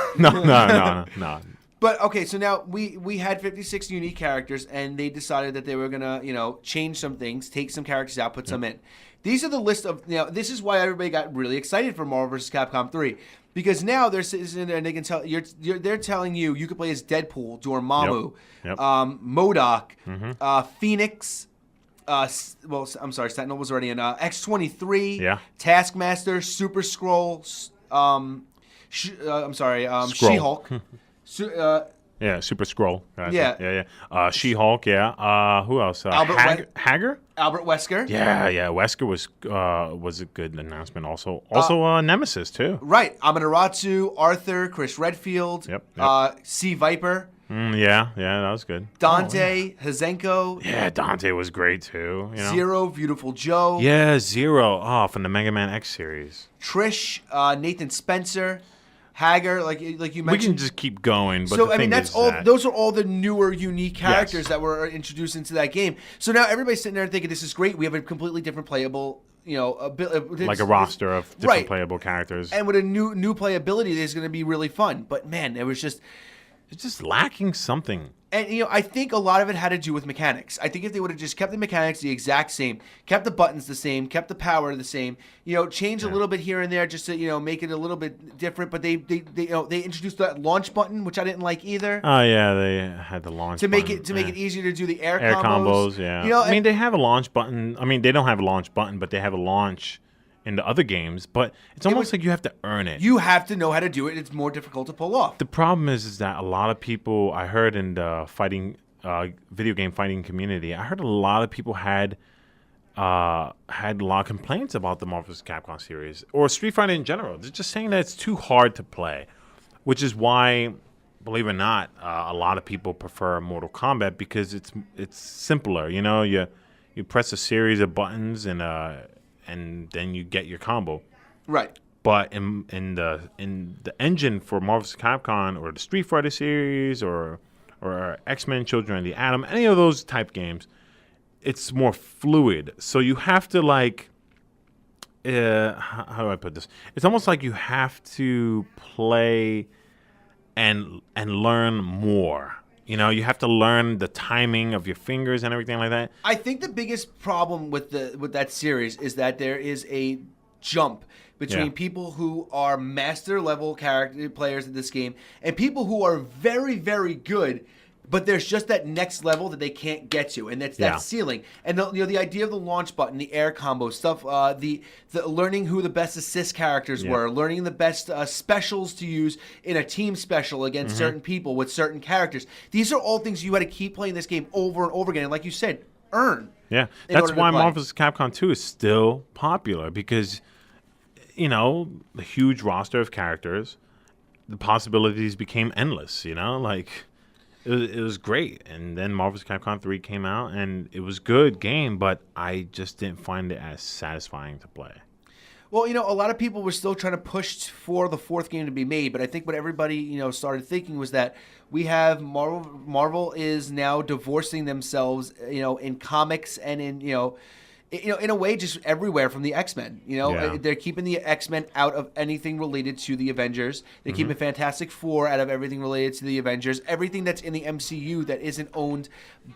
[SPEAKER 1] But, okay, so now we had 56 unique characters, and they decided that they were going to, change some things, take some characters out, put some in. These are the list of, this is why everybody got really excited for Marvel vs. Capcom 3. Because now they're sitting there and they can tell, they're telling you can play as Deadpool, Dormammu, MODOK, Phoenix, Sentinel was already in, X-23, Taskmaster, Super Skrull, She-Hulk.
[SPEAKER 2] Super Skrull.
[SPEAKER 1] Yeah.
[SPEAKER 2] She-Hulk, yeah. Who else? Hager?
[SPEAKER 1] Albert Wesker.
[SPEAKER 2] Yeah. Wesker was a good announcement also. Nemesis, too.
[SPEAKER 1] Right. Amaterasu, Arthur, Chris Redfield, Sea Viper.
[SPEAKER 2] Yeah, that was good.
[SPEAKER 1] Dante, Hazenko.
[SPEAKER 2] Yeah, Dante was great, too.
[SPEAKER 1] Zero, Beautiful Joe.
[SPEAKER 2] Yeah, Zero. Oh, from the Mega Man X series.
[SPEAKER 1] Trish, Nathan Spencer. Hager, like you mentioned.
[SPEAKER 2] We can just keep going. But
[SPEAKER 1] those are all the newer, unique characters that were introduced into that game. So now everybody's sitting there thinking, this is great. We have a completely different playable,
[SPEAKER 2] like a roster of different playable characters.
[SPEAKER 1] And with a new playability, it's going to be really fun. But man, it's
[SPEAKER 2] just lacking something.
[SPEAKER 1] And, I think a lot of it had to do with mechanics. I think if they would have just kept the mechanics the exact same, kept the buttons the same, kept the power the same, changed a little bit here and there just to, make it a little bit different. But they introduced that launch button, which I didn't like either.
[SPEAKER 2] Oh, yeah, they had the launch button.
[SPEAKER 1] To make it easier to do the air
[SPEAKER 2] combos. Yeah. They have a launch button. I mean, they don't have a launch button, but they have a launch in the other games, but it's almost like you have to earn it.
[SPEAKER 1] You have to know how to do it. It's more difficult to pull off.
[SPEAKER 2] The problem is that a lot of people, I heard in the video game fighting community, I heard a lot of people had a lot of complaints about the Marvel vs. Capcom series or Street Fighter in general. They're just saying that it's too hard to play, which is why, believe it or not, a lot of people prefer Mortal Kombat because it's simpler. You know, you press a series of buttons and then you get your combo.
[SPEAKER 1] Right.
[SPEAKER 2] But in the engine for Marvel vs. Capcom or the Street Fighter series or X-Men Children of the Atom, any of those type games, it's more fluid. So you have to how do I put this? It's almost like you have to play and learn more. You know, you have to learn the timing of your fingers and everything like that.
[SPEAKER 1] I think the biggest problem with that series is that there is a jump between people who are master level character players in this game and people who are very, very good, but there's just that next level that they can't get to, and that's that ceiling. And the idea of the launch button, the air combo stuff, the learning who the best assist characters were, learning the best specials to use in a team special against certain people with certain characters. These are all things you had to keep playing this game over and over again, and like you said, earn.
[SPEAKER 2] Yeah, that's why Marvel vs. Capcom 2 is still popular because, you know, the huge roster of characters, the possibilities became endless. You know, like. It was great, and then Marvel vs. Capcom 3 came out, and it was a good game, but I just didn't find it as satisfying to play.
[SPEAKER 1] Well, you know, a lot of people were still trying to push for the fourth game to be made, but I think what everybody, you know, started thinking was that we have Marvel is now divorcing themselves, you know, in comics and in a way, just everywhere from the X-Men. You know, they're keeping the X-Men out of anything related to the Avengers. They're keeping Fantastic Four out of everything related to the Avengers. Everything that's in the MCU that isn't owned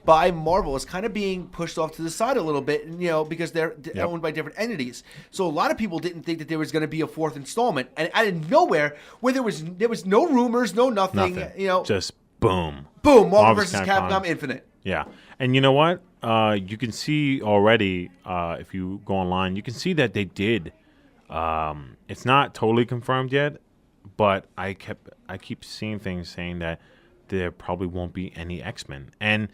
[SPEAKER 1] by Marvel is kind of being pushed off to the side a little bit, you know, because they're owned by different entities. So a lot of people didn't think that there was going to be a fourth installment, and out of nowhere, where there was no rumors, no nothing. You know,
[SPEAKER 2] just boom,
[SPEAKER 1] Marvel vs. Capcom Infinite.
[SPEAKER 2] Yeah, and you know what? You can see already, if you go online, you can see that they did. It's not totally confirmed yet, but I keep seeing things saying that there probably won't be any X-Men. And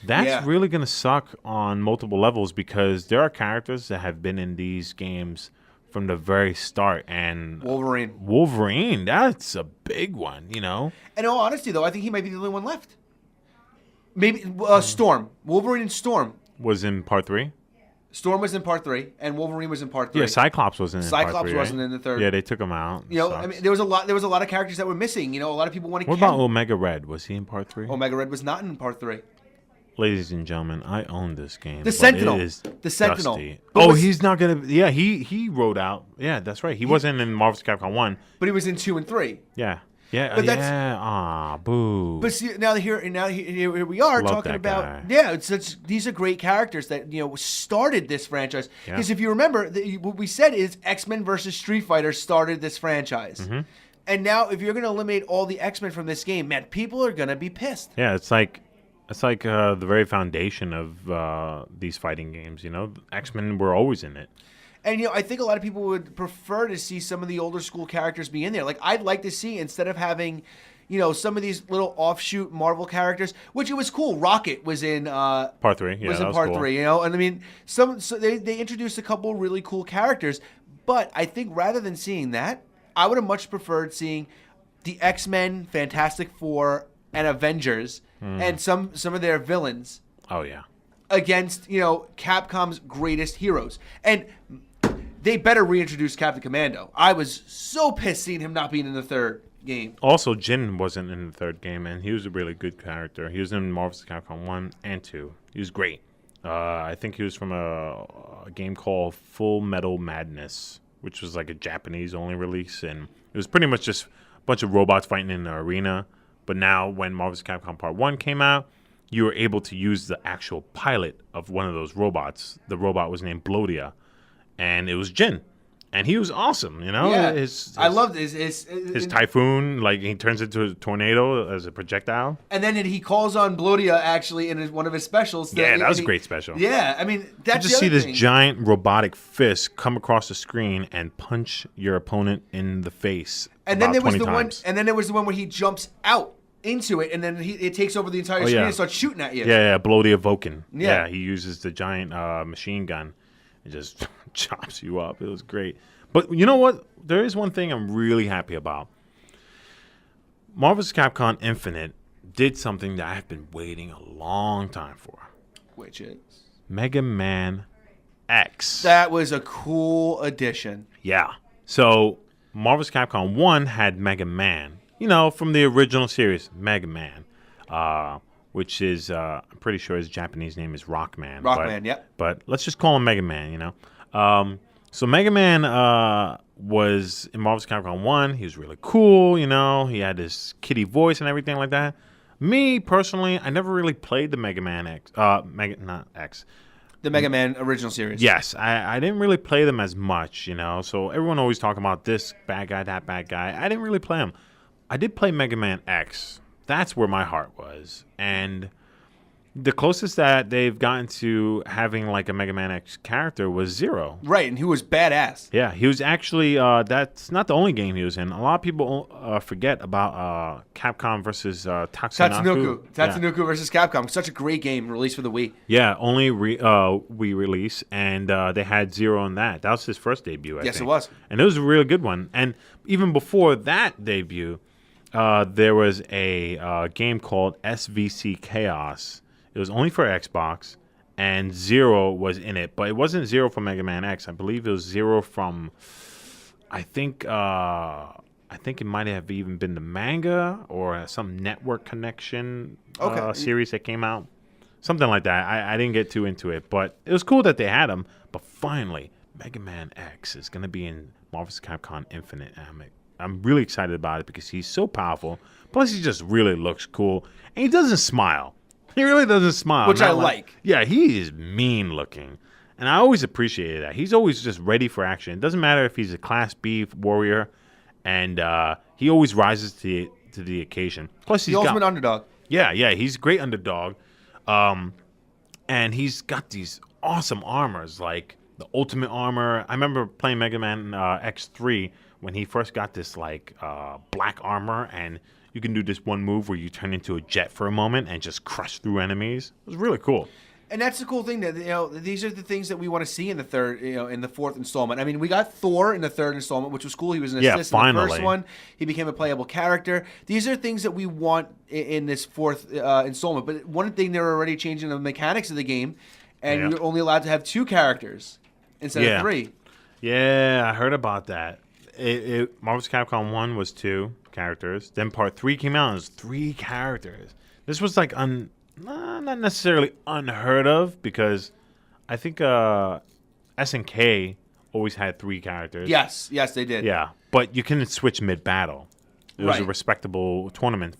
[SPEAKER 2] that's really going to suck on multiple levels because there are characters that have been in these games from the very start. And Wolverine, that's a big one, you know?
[SPEAKER 1] In all honesty, though, I think he might be the only one left. Maybe Storm. Wolverine and Storm.
[SPEAKER 2] Was in part 3?
[SPEAKER 1] Storm was in part 3, and Wolverine was in part 3.
[SPEAKER 2] Yeah, Cyclops wasn't in part 3,
[SPEAKER 1] Cyclops wasn't in the third.
[SPEAKER 2] Yeah, they took him out.
[SPEAKER 1] You know, I mean, there was a lot of characters that were missing. You know, a lot of people wanted.
[SPEAKER 2] What about Omega Red? Was he in part 3?
[SPEAKER 1] Omega Red was not in part 3.
[SPEAKER 2] Ladies and gentlemen, I own this game.
[SPEAKER 1] The Sentinel.
[SPEAKER 2] The Sentinel. He's not gonna. Yeah, he wrote out. Yeah, that's right. He wasn't in Marvel vs. Capcom 1,
[SPEAKER 1] but he was in 2 and 3.
[SPEAKER 2] Yeah. Yeah, but boo.
[SPEAKER 1] But see, now here we are talking about guy. These are great characters that, you know, started this franchise. Because if you remember, what we said is X-Men versus Street Fighter started this franchise. And now if you're going to eliminate all the X-Men from this game, man, people are going to be pissed.
[SPEAKER 2] Yeah, it's like the very foundation of these fighting games. You know, X-Men were always in it.
[SPEAKER 1] And, you know, I think a lot of people would prefer to see some of the older school characters be in there. Like, I'd like to see, instead of having, you know, some of these little offshoot Marvel characters, which it was cool. Rocket was in
[SPEAKER 2] part 3. Yeah,
[SPEAKER 1] was in part 3, you know? And, I mean, so they introduced a couple really cool characters. But I think rather than seeing that, I would have much preferred seeing the X-Men, Fantastic Four, and Avengers, and some of their villains.
[SPEAKER 2] Oh, yeah.
[SPEAKER 1] Against, you know, Capcom's greatest heroes. And they better reintroduce Captain Commando. I was so pissed seeing him not being in the third game.
[SPEAKER 2] Also, Jin wasn't in the third game, and he was a really good character. He was in Marvel vs. Capcom 1 and 2. He was great. I think he was from a game called Full Metal Madness, which was like a Japanese-only release, and it was pretty much just a bunch of robots fighting in an arena. But now, when Marvel vs. Capcom Part 1 came out, you were able to use the actual pilot of one of those robots. The robot was named Blodia, and it was Jin. And he was awesome, you know?
[SPEAKER 1] Yeah. I loved his
[SPEAKER 2] typhoon, like he turns into a tornado as a projectile.
[SPEAKER 1] And then he calls on Blodia actually in one of his specials.
[SPEAKER 2] That was a great special.
[SPEAKER 1] Yeah, I mean, that's
[SPEAKER 2] you just see this giant robotic fist come across the screen and punch your opponent in the face.
[SPEAKER 1] And then there was
[SPEAKER 2] times.
[SPEAKER 1] And then there was the one where he jumps out into it, and then it takes over the entire screen and starts shooting at you.
[SPEAKER 2] Yeah, Blodia Vulcan. Yeah, he uses the giant machine gun. It just chops you up. It was great. But you know what? There is one thing I'm really happy about. Marvel's Capcom Infinite did something that I've been waiting a long time for.
[SPEAKER 1] Which is?
[SPEAKER 2] Mega Man X.
[SPEAKER 1] That was a cool addition.
[SPEAKER 2] Yeah. So Marvel's Capcom 1 had Mega Man. You know, from the original series, Mega Man. Which is, I'm pretty sure his Japanese name is Rockman.
[SPEAKER 1] Rockman, yep.
[SPEAKER 2] But let's just call him Mega Man, you know. So Mega Man was in Marvel's Capcom 1. He was really cool, you know. He had his kitty voice and everything like that. Me, personally, I never really played the Mega Man X. The
[SPEAKER 1] Mega Man original series.
[SPEAKER 2] Yes, I didn't really play them as much, you know. So everyone always talking about this bad guy, that bad guy. I didn't really play them. I did play Mega Man X. That's where my heart was. And the closest that they've gotten to having like a Mega Man X character was Zero.
[SPEAKER 1] Right, and he was badass.
[SPEAKER 2] Yeah, he was actually, that's not the only game he was in. A lot of people forget about Capcom versus Tatsunoko.
[SPEAKER 1] Tatsunoko versus Capcom. Such a great game released for the Wii.
[SPEAKER 2] Yeah, only Wii release, and they had Zero in that. That was his first debut, I think.
[SPEAKER 1] Yes, it was.
[SPEAKER 2] And it was a really good one. And even before that debut, there was a game called SVC Chaos. It was only for Xbox, and Zero was in it, but it wasn't Zero from Mega Man X. I believe it was Zero from, I think it might have even been the manga or some network connection series that came out, something like that. I didn't get too into it, but it was cool that they had him. But finally, Mega Man X is gonna be in Marvel's Capcom Infinite. I'm really excited about it because he's so powerful. Plus, he just really looks cool, and he doesn't smile. He really doesn't smile.
[SPEAKER 1] Which I like.
[SPEAKER 2] Yeah, he is mean looking. And I always appreciated that. He's always just ready for action. It doesn't matter if he's a Class B warrior, and he always rises to the occasion. Plus, he's
[SPEAKER 1] the ultimate underdog.
[SPEAKER 2] Yeah, he's a great underdog. And he's got these awesome armors, like the ultimate armor. I remember playing Mega Man X3 when he first got this like black armor, and you can do this one move where you turn into a jet for a moment and just crush through enemies. It was really cool.
[SPEAKER 1] And that's the cool thing that these are the things that we want to see in the fourth installment. I mean, we got Thor in the third installment, which was cool. He was an assist in the first one. He became a playable character. These are things that we want in this fourth installment. But one thing, they're already changing the mechanics of the game, and you're only allowed to have 2 characters instead of 3.
[SPEAKER 2] Yeah, I heard about that. Marvel's Capcom 1 was 2 characters. Then Part 3 came out and it was 3 characters. This was like not necessarily unheard of, because I think SNK always had 3 characters.
[SPEAKER 1] Yes, they did.
[SPEAKER 2] Yeah, but you couldn't switch mid-battle. It was
[SPEAKER 1] right.
[SPEAKER 2] a respectable tournament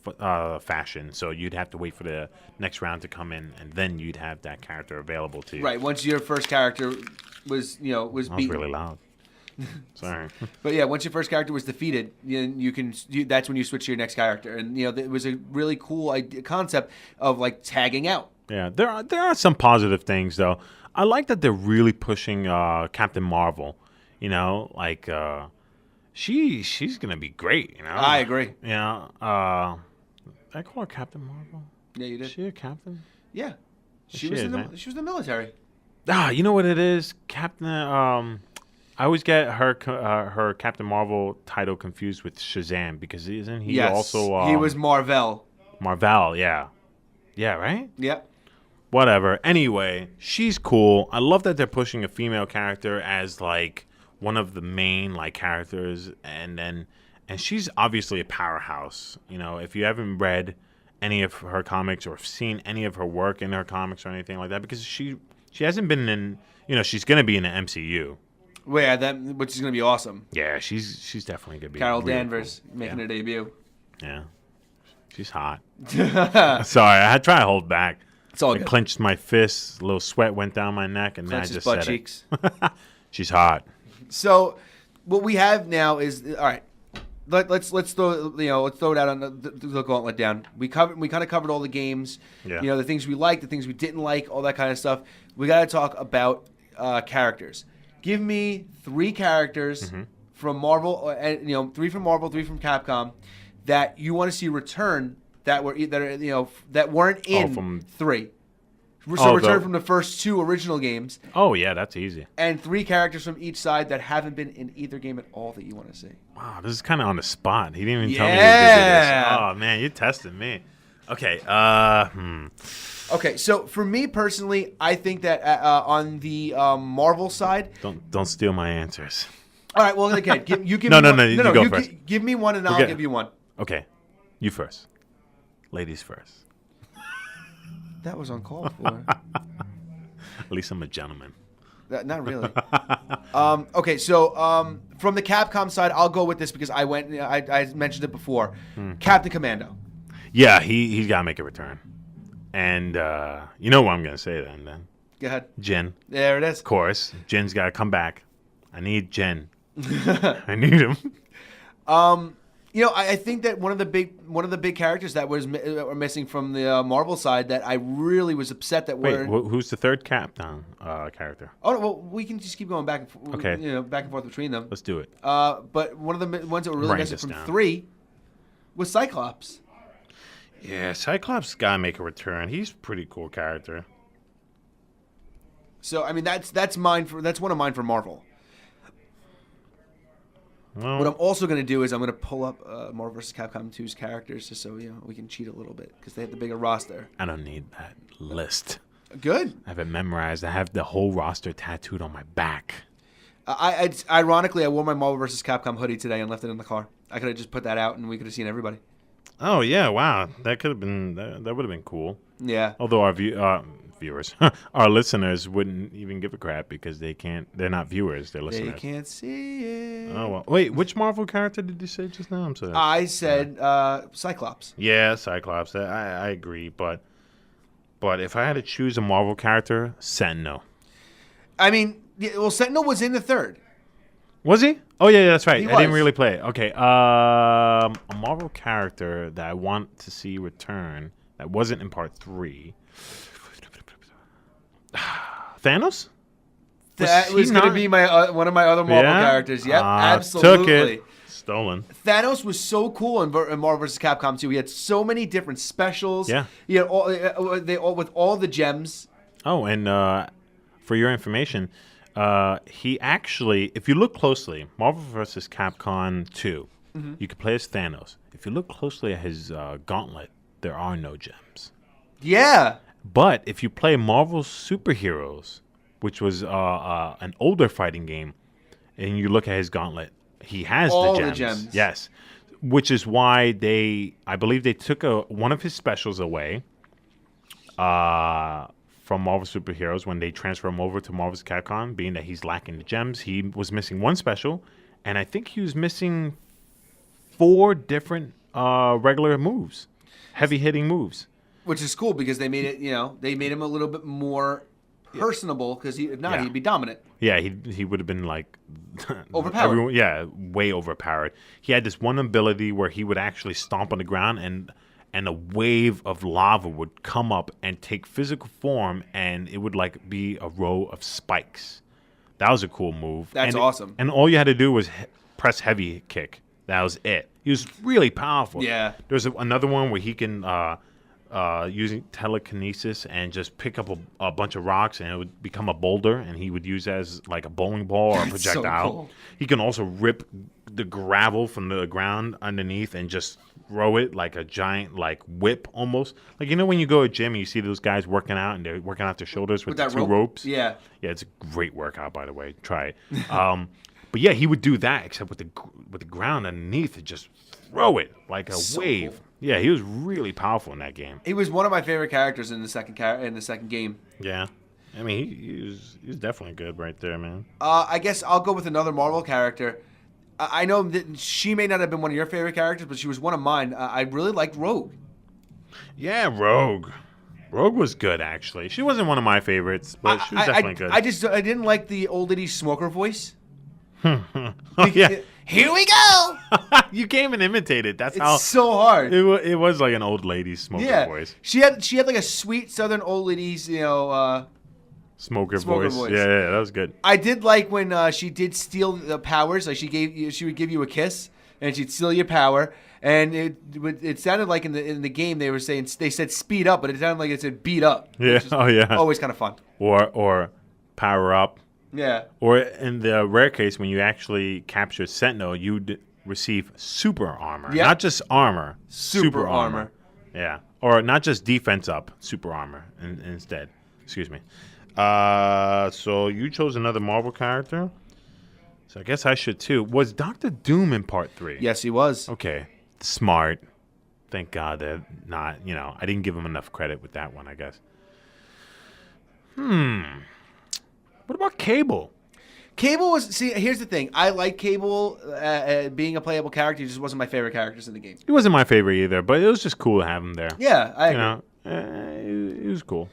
[SPEAKER 2] fashion, so you'd have to wait for the next round to come in, and then you'd have that character available to you.
[SPEAKER 1] Right, once your first character was beaten.
[SPEAKER 2] That was really loud. Sorry.
[SPEAKER 1] But yeah, once your first character was defeated, that's when you switch to your next character. And it was a really cool concept of like tagging out.
[SPEAKER 2] Yeah, there are some positive things though. I like that they're really pushing Captain Marvel. Like she's gonna be great.
[SPEAKER 1] I agree.
[SPEAKER 2] Yeah. I call her Captain Marvel.
[SPEAKER 1] Yeah, you did.
[SPEAKER 2] Is she a captain?
[SPEAKER 1] Yeah, she was in the military.
[SPEAKER 2] You know what it is, Captain. I always get her Captain Marvel title confused with Shazam, because isn't he also...
[SPEAKER 1] he was Marvel.
[SPEAKER 2] Marvel, yeah. Yeah, right?
[SPEAKER 1] Yep.
[SPEAKER 2] Whatever. Anyway, she's cool. I love that they're pushing a female character as, like, one of the main, like, characters. And she's obviously a powerhouse. If you haven't read any of her comics or seen any of her work in her comics or anything like that, because she hasn't been in... she's going to be in the MCU.
[SPEAKER 1] Which is going to be awesome.
[SPEAKER 2] Yeah, she's definitely going to be
[SPEAKER 1] Carol
[SPEAKER 2] really
[SPEAKER 1] Danvers making her debut.
[SPEAKER 2] Yeah. She's hot. Sorry, I had to try to hold back.
[SPEAKER 1] It's all
[SPEAKER 2] I
[SPEAKER 1] good.
[SPEAKER 2] clenched my fists, a little sweat went down my neck, and
[SPEAKER 1] Clenched
[SPEAKER 2] then I just
[SPEAKER 1] butt
[SPEAKER 2] said
[SPEAKER 1] cheeks.
[SPEAKER 2] it. She's hot.
[SPEAKER 1] So what we have now is all right. Let's throw it out on the gauntlet down. We kind of covered all the games.
[SPEAKER 2] Yeah.
[SPEAKER 1] The things we liked, the things we didn't like, all that kind of stuff. We got to talk about characters. Give me 3 characters from Marvel, and 3 from Marvel, 3 from Capcom, that you want to see return that weren't in 3. So return from the first 2 original games.
[SPEAKER 2] Oh yeah, that's easy.
[SPEAKER 1] And 3 characters from each side that haven't been in either game at all that you want to see.
[SPEAKER 2] Wow, this is kind of on the spot. He didn't even tell me he did this. Oh man, you're testing me. Okay.
[SPEAKER 1] Okay, so for me personally, I think that on the Marvel side,
[SPEAKER 2] don't steal my answers.
[SPEAKER 1] All right. Well, again, you give
[SPEAKER 2] No,
[SPEAKER 1] me
[SPEAKER 2] no, no. You go first.
[SPEAKER 1] Give me one, and I'll give you one.
[SPEAKER 2] Okay, you first. Ladies first.
[SPEAKER 1] That was uncalled for.
[SPEAKER 2] At least I'm a gentleman.
[SPEAKER 1] Not really. Okay, so from the Capcom side, I'll go with this because I mentioned it before. Captain Commando.
[SPEAKER 2] Yeah, he's got to make a return. And you know what I'm going to say then.
[SPEAKER 1] Go ahead.
[SPEAKER 2] Jin.
[SPEAKER 1] There it is.
[SPEAKER 2] Of course. Jin's got to come back. I need Jin. I need him.
[SPEAKER 1] I think that one of the big characters that were missing from the Marvel side that I really was upset that were.
[SPEAKER 2] Wait, who's the third Capcom character?
[SPEAKER 1] Oh, well, we can just keep going back and forth.
[SPEAKER 2] Okay.
[SPEAKER 1] Back and forth between them.
[SPEAKER 2] Let's do it.
[SPEAKER 1] But one of the ones that were really missing from 3 was Cyclops.
[SPEAKER 2] Yeah, Cyclops got to make a return. He's a pretty cool character.
[SPEAKER 1] So I mean that's one of mine for Marvel.
[SPEAKER 2] Well,
[SPEAKER 1] what I'm also going to do is I'm going to pull up Marvel vs. Capcom 2's characters just so we can cheat a little bit because they have the bigger roster.
[SPEAKER 2] I don't need that list.
[SPEAKER 1] Good.
[SPEAKER 2] I have it memorized. I have the whole roster tattooed on my back.
[SPEAKER 1] Ironically, I wore my Marvel vs. Capcom hoodie today and left it in the car. I could have just put that out and we could have seen everybody.
[SPEAKER 2] Oh yeah! Wow, that could have been that would have been cool.
[SPEAKER 1] Yeah.
[SPEAKER 2] Although our viewers, our listeners wouldn't even give a crap because they're not viewers. They're listeners.
[SPEAKER 1] They can't see it.
[SPEAKER 2] Oh well. Wait, which Marvel character did you say just now? I'm sorry.
[SPEAKER 1] I said Cyclops.
[SPEAKER 2] Yeah, Cyclops. I agree, but if I had to choose a Marvel character, Sentinel.
[SPEAKER 1] I mean, Sentinel was in the 3rd.
[SPEAKER 2] Was he? Oh yeah, that's right.
[SPEAKER 1] He
[SPEAKER 2] I didn't
[SPEAKER 1] was.
[SPEAKER 2] really play it. Okay. A Marvel character that I want to see return that wasn't in part 3. Thanos?
[SPEAKER 1] That was going to be my one of my other Marvel characters. Yep, absolutely.
[SPEAKER 2] Took it. Stolen.
[SPEAKER 1] Thanos was so cool in Marvel vs. Capcom 2. He had so many different specials.
[SPEAKER 2] Yeah.
[SPEAKER 1] He had all with all the gems.
[SPEAKER 2] Oh, and for your information, he actually, if you look closely, Marvel vs. Capcom 2, you can play as Thanos. If you look closely at his gauntlet, there are no gems.
[SPEAKER 1] Yeah.
[SPEAKER 2] But if you play Marvel Superheroes, which was an older fighting game, and you look at his gauntlet, he has
[SPEAKER 1] all
[SPEAKER 2] the gems. Yes. Which is why I believe they took one of his specials away from Marvel Superheroes when they transfer him over to Marvel's Capcom, being that he's lacking the gems. He was missing one special, and I think he was missing 4 different regular moves, heavy-hitting moves.
[SPEAKER 1] Which is cool because they made it, they made him a little bit more personable because if not, he'd be dominant.
[SPEAKER 2] Yeah, he would have been like
[SPEAKER 1] overpowered.
[SPEAKER 2] Way overpowered. He had this one ability where he would actually stomp on the ground and a wave of lava would come up and take physical form, and it would like be a row of spikes. That was a cool move.
[SPEAKER 1] That's awesome.
[SPEAKER 2] And all you had to do was press heavy kick. That was it. He was really powerful.
[SPEAKER 1] Yeah.
[SPEAKER 2] There's another one where he can using telekinesis and just pick up a bunch of rocks and it would become a boulder, and he would use as like a bowling ball or a projectile.
[SPEAKER 1] So cool.
[SPEAKER 2] He can also rip the gravel from the ground underneath and just throw it like a giant like whip almost. Like, when you go to a gym and you see those guys working out and they're working out their shoulders with the 2 ropes.
[SPEAKER 1] Yeah.
[SPEAKER 2] Yeah, it's a great workout, by the way. Try it. But yeah, he would do that except with the ground underneath and just throw it like a wave. Cool. Yeah, he was really powerful in that game.
[SPEAKER 1] He was one of my favorite characters in the second game.
[SPEAKER 2] Yeah. I mean, he was definitely good right there, man.
[SPEAKER 1] I guess I'll go with another Marvel character. I know that she may not have been one of your favorite characters, but she was one of mine. I really liked Rogue.
[SPEAKER 2] Yeah, Rogue. Rogue was good, actually. She wasn't one of my favorites, but she was definitely good.
[SPEAKER 1] I didn't like the old lady smoker voice.
[SPEAKER 2] Oh, yeah.
[SPEAKER 3] Here we go.
[SPEAKER 2] You came and imitated. That's
[SPEAKER 3] It's
[SPEAKER 2] how
[SPEAKER 3] so hard.
[SPEAKER 2] it was like an old lady smoker voice.
[SPEAKER 3] She had like a sweet Southern old lady's,
[SPEAKER 2] Smoker
[SPEAKER 3] voice.
[SPEAKER 2] voice. Yeah, that was good.
[SPEAKER 3] I did like when she did steal the powers. Like she would give you a kiss, and she'd steal your power. And it sounded like in the game they said speed up, but it sounded like it said beat up.
[SPEAKER 2] Yeah. Oh yeah.
[SPEAKER 3] Always kind of fun.
[SPEAKER 2] Or power up.
[SPEAKER 3] Yeah.
[SPEAKER 2] Or in the rare case when you actually capture Sentinel, you'd receive super armor,
[SPEAKER 3] Yep.
[SPEAKER 2] not just armor.
[SPEAKER 3] Super armor.
[SPEAKER 2] Yeah. Or not just defense up, super armor instead. Excuse me. So you chose another Marvel character. So I guess I should too. Was Doctor Doom in Part 3?
[SPEAKER 3] Yes, he was.
[SPEAKER 2] Okay. Smart. Thank God they're not, I didn't give him enough credit with that one, I guess. What about Cable?
[SPEAKER 3] Cable was. See, here's the thing. I like Cable being a playable character. He just wasn't my favorite characters in the game.
[SPEAKER 2] He wasn't my favorite either, but it was just cool to have him there.
[SPEAKER 3] Yeah, I agree.
[SPEAKER 2] It was cool.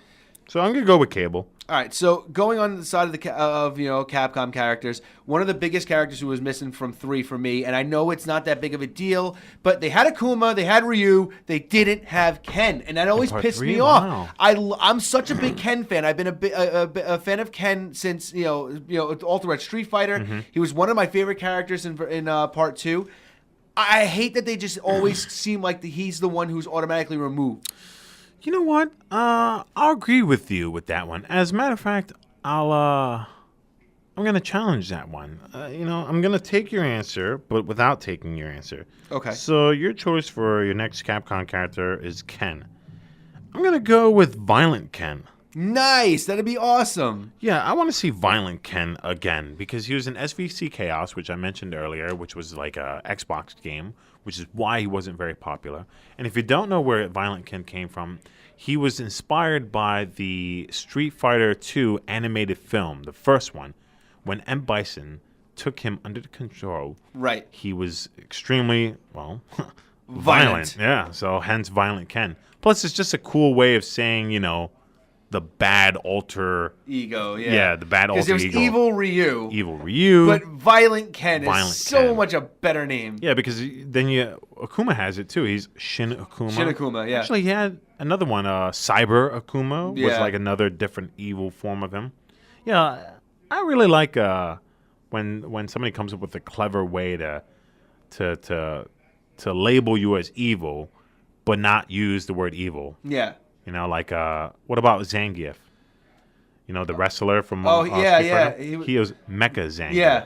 [SPEAKER 2] So I'm gonna go with Cable.
[SPEAKER 3] All right, so going on the side of Capcom characters, one of the biggest characters who was missing from 3 for me, and I know it's not that big of a deal, but they had Akuma, they had Ryu, they didn't have Ken, and that always pissed me off. I'm such a big Ken fan. I've been a fan of Ken since all throughout Street Fighter. Mm-hmm. He was one of my favorite characters in Part 2. I hate that they just always seem like he's the one who's automatically removed.
[SPEAKER 2] You know what? I'll agree with you with that one. As a matter of fact, I'm gonna challenge that one. I'm gonna take your answer, but without taking your answer.
[SPEAKER 3] Okay.
[SPEAKER 2] So your choice for your next Capcom character is Ken. I'm gonna go with Violent Ken.
[SPEAKER 3] Nice. That'd be awesome.
[SPEAKER 2] Yeah, I want to see Violent Ken again because he was in SVC Chaos, which I mentioned earlier, which was like a Xbox game, which is why he wasn't very popular. And if you don't know where Violent Ken came from, he was inspired by the Street Fighter II animated film, the first one, when M. Bison took him under control.
[SPEAKER 3] Right.
[SPEAKER 2] He was extremely, violent. Yeah, so hence Violent Ken. Plus, it's just a cool way of saying, the bad alter
[SPEAKER 3] ego,
[SPEAKER 2] yeah, the bad alter ego.
[SPEAKER 3] Because there was
[SPEAKER 2] Evil Ryu,
[SPEAKER 3] but Violent Ken is so much a better name.
[SPEAKER 2] Yeah, because then Akuma has it too. He's Shin Akuma.
[SPEAKER 3] Shin Akuma, yeah.
[SPEAKER 2] Actually, he had another one. Cyber Akuma was like another different evil form of him. Yeah, I really like when somebody comes up with a clever way to label you as evil, but not use the word evil.
[SPEAKER 3] Yeah.
[SPEAKER 2] What about Zangief? The wrestler from
[SPEAKER 3] Street Fighter?
[SPEAKER 2] He was Mecha Zangief.
[SPEAKER 3] Yeah.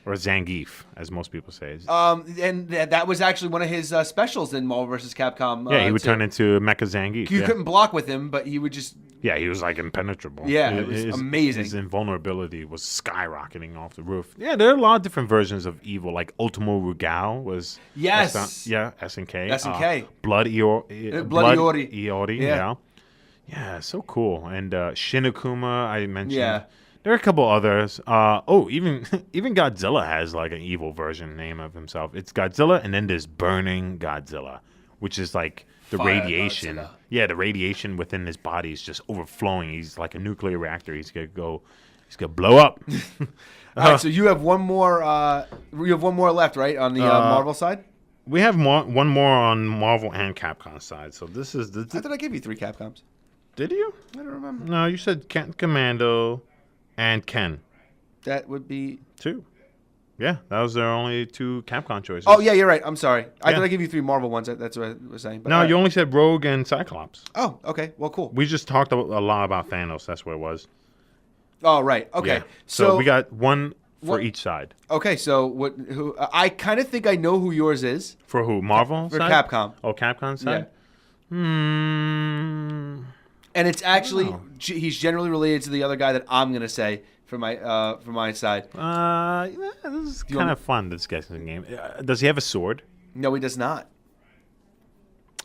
[SPEAKER 2] Or Zangief, as most people say.
[SPEAKER 3] And that was actually one of his specials in Marvel vs. Capcom.
[SPEAKER 2] He would turn into Mecha Zangief.
[SPEAKER 3] You couldn't block with him, but he would just...
[SPEAKER 2] Yeah, he was like impenetrable.
[SPEAKER 3] Yeah, it was amazing.
[SPEAKER 2] His invulnerability was skyrocketing off the roof. Yeah, there are a lot of different versions of evil. Like Ultimo Rugao was...
[SPEAKER 3] Yes.
[SPEAKER 2] SNK.
[SPEAKER 3] SNK.
[SPEAKER 2] Blood Iori.
[SPEAKER 3] Yeah.
[SPEAKER 2] Yeah, so cool. And Shin Akuma, I mentioned.
[SPEAKER 3] Yeah.
[SPEAKER 2] There are a couple others. Even Godzilla has like an evil version name of himself. It's Godzilla, and then there's Burning Godzilla, which is like the
[SPEAKER 3] Fire
[SPEAKER 2] radiation.
[SPEAKER 3] Godzilla.
[SPEAKER 2] Yeah, the radiation within his body is just overflowing. He's like a nuclear reactor. He's gonna blow up.
[SPEAKER 3] All right, so you have one more. You have one more left, right, on the Marvel side.
[SPEAKER 2] We have one more on Marvel and Capcom side. So this is the.
[SPEAKER 3] I thought I gave you 3 Capcoms.
[SPEAKER 2] Did you?
[SPEAKER 3] I don't remember.
[SPEAKER 2] No, you said Commando and Ken.
[SPEAKER 3] That would be
[SPEAKER 2] 2. Yeah, that was their only 2 Capcom choices.
[SPEAKER 3] Oh, yeah, you're right. I'm sorry. I thought I gave you 3 Marvel ones. That's what I was saying. But
[SPEAKER 2] no, you only said Rogue and Cyclops.
[SPEAKER 3] Oh, okay. Well, cool.
[SPEAKER 2] We just talked a lot about Thanos. That's what it was.
[SPEAKER 3] Oh, right. Okay.
[SPEAKER 2] Yeah. So we got one for each side.
[SPEAKER 3] Okay, so who? I kind of think I know who yours is.
[SPEAKER 2] For who? Marvel
[SPEAKER 3] For
[SPEAKER 2] side?
[SPEAKER 3] Capcom.
[SPEAKER 2] Oh, Capcom side?
[SPEAKER 3] Yeah. And it's actually he's generally related to the other guy that I'm gonna say for my side.
[SPEAKER 2] This is kind of fun. This guessing game. Does he have a sword?
[SPEAKER 3] No, he does not.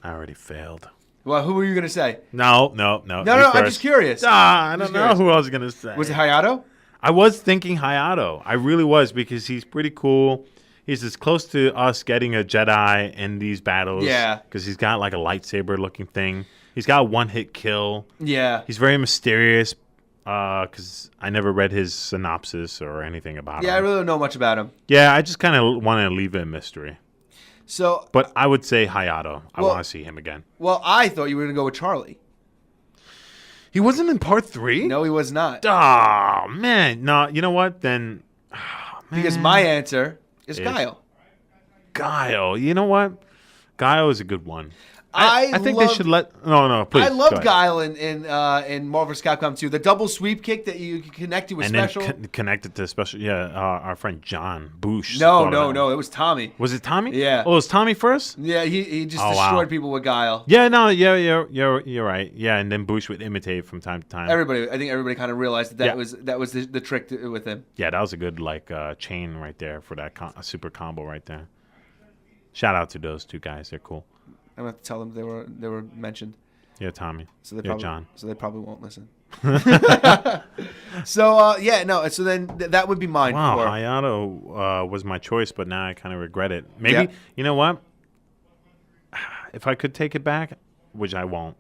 [SPEAKER 2] I already failed.
[SPEAKER 3] Well, who were you gonna say?
[SPEAKER 2] No.
[SPEAKER 3] No. I'm just curious.
[SPEAKER 2] I don't know who I was gonna say.
[SPEAKER 3] Was it Hayato?
[SPEAKER 2] I was thinking Hayato. I really was because he's pretty cool. He's as close to us getting a Jedi in these battles.
[SPEAKER 3] Yeah.
[SPEAKER 2] Because he's got like a lightsaber looking thing. He's got a one-hit kill.
[SPEAKER 3] Yeah.
[SPEAKER 2] He's very mysterious. because I never read his synopsis or anything about him.
[SPEAKER 3] Yeah, I really don't know much about him.
[SPEAKER 2] Yeah, I just kind of want to leave it a mystery.
[SPEAKER 3] So,
[SPEAKER 2] but I would say Hayato. I want to see him again.
[SPEAKER 3] Well, I thought you were going to go with Charlie.
[SPEAKER 2] He wasn't in part 3?
[SPEAKER 3] No, he was not.
[SPEAKER 2] Oh, man. No, you know what? Then,
[SPEAKER 3] because my answer is Guile.
[SPEAKER 2] Guile. You know what? Guile is a good one. I think they should let. No, please.
[SPEAKER 3] I loved Guile in Marvel vs. Capcom 2. The double sweep kick that you connect to with special.
[SPEAKER 2] And then connected to special. Yeah, our friend John Boosh.
[SPEAKER 3] No. It was Tommy.
[SPEAKER 2] Was it Tommy?
[SPEAKER 3] Yeah.
[SPEAKER 2] Oh, it was Tommy first?
[SPEAKER 3] Yeah, he just destroyed people with Guile.
[SPEAKER 2] Yeah, no, you're right. Yeah, and then Boosh would imitate from time to time.
[SPEAKER 3] I think everybody kind of realized that was the trick with him.
[SPEAKER 2] Yeah, that was a good chain right there for that super combo right there. Shout out to those two guys. They're cool.
[SPEAKER 3] I'm gonna have to tell them they were mentioned.
[SPEAKER 2] Yeah, Tommy.
[SPEAKER 3] So they
[SPEAKER 2] John.
[SPEAKER 3] So they probably won't listen. So So then that would be mine.
[SPEAKER 2] Wow, Hayato was my choice, but now I kind of regret it. Maybe you know what? If I could take it back, which I won't,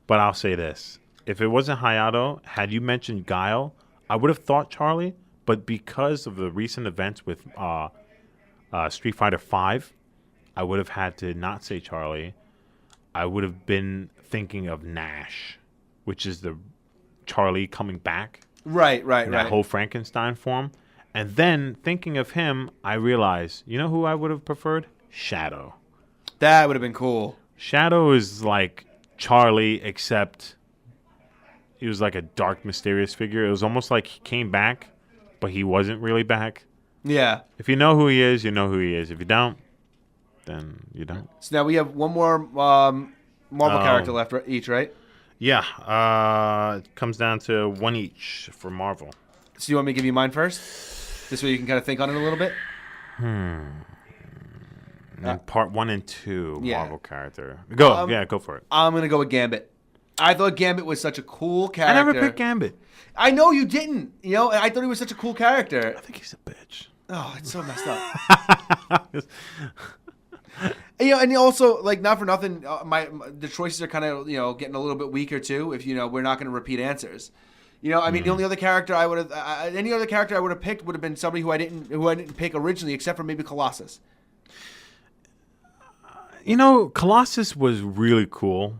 [SPEAKER 2] but I'll say this: if it wasn't Hayato, had you mentioned Guile, I would have thought Charlie. But because of the recent events with Street Fighter V, I would have had to not say Charlie. I would have been thinking of Nash, which is the Charlie coming back.
[SPEAKER 3] Right.
[SPEAKER 2] That whole Frankenstein form. And then thinking of him, I realized, you know who I would have preferred? Shadow.
[SPEAKER 3] That would have been cool.
[SPEAKER 2] Shadow is like Charlie, except he was like a dark, mysterious figure. It was almost like he came back, but he wasn't really back.
[SPEAKER 3] Yeah.
[SPEAKER 2] If you know who he is, you know who he is. If you don't, then you don't.
[SPEAKER 3] So now we have one more Marvel character left each, right?
[SPEAKER 2] Yeah. It comes down to one each for Marvel.
[SPEAKER 3] So you want me to give you mine first? This way you can kind of think on it a little bit?
[SPEAKER 2] Part 1 and 2 Marvel character. Go. Go for it.
[SPEAKER 3] I'm going to go with Gambit. I thought Gambit was such a cool character.
[SPEAKER 2] I never picked Gambit.
[SPEAKER 3] I know you didn't. I thought he was such a cool character.
[SPEAKER 2] I think he's a bitch.
[SPEAKER 3] Oh, it's so messed up. And also, like, not for nothing, the choices are kind of getting a little bit weaker too. If we're not going to repeat answers. The only other character I would have any other character I would have picked would have been somebody who I didn't pick originally, except for maybe Colossus.
[SPEAKER 2] Colossus was really cool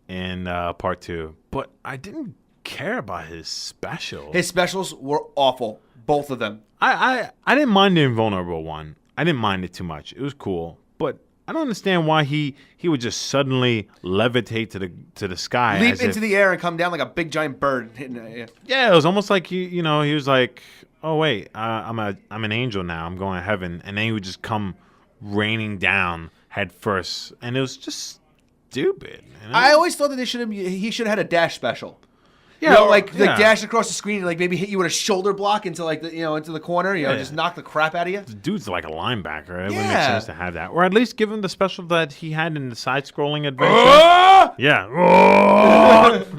[SPEAKER 2] in part 2, but I didn't care about his specials.
[SPEAKER 3] His specials were awful, both of them.
[SPEAKER 2] I didn't mind the invulnerable one. I didn't mind it too much. It was cool, but I don't understand why he would just suddenly levitate to the sky,
[SPEAKER 3] leap into the air and come down like a big giant bird.
[SPEAKER 2] Yeah, it was almost like he was like, oh wait, I'm an angel now. I'm going to heaven, and then he would just come raining down head first, and it was just stupid.
[SPEAKER 3] I always thought that he should have had a dash special. Yeah, dash across the screen and like maybe hit you with a shoulder block into like into the corner. Just knock the crap out of you.
[SPEAKER 2] The dude's like a linebacker. It wouldn't make sense to have that, or at least give him the special that he had in the side-scrolling adventure. Yeah,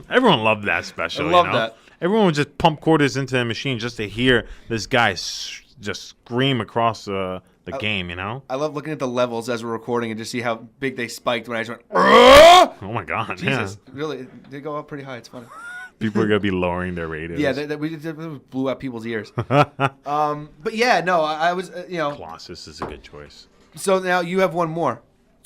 [SPEAKER 2] everyone loved that special. I love that. Everyone would just pump quarters into the machine just to hear this guy just scream across the game. I
[SPEAKER 3] love looking at the levels as we're recording and just see how big they spiked when I just went.
[SPEAKER 2] Oh my god!
[SPEAKER 3] Jesus, really? They go up pretty high. It's funny.
[SPEAKER 2] People are gonna be lowering their radios.
[SPEAKER 3] Yeah, we blew out people's ears. But yeah, no, I was,
[SPEAKER 2] Colossus is a good choice.
[SPEAKER 3] So now you have one more.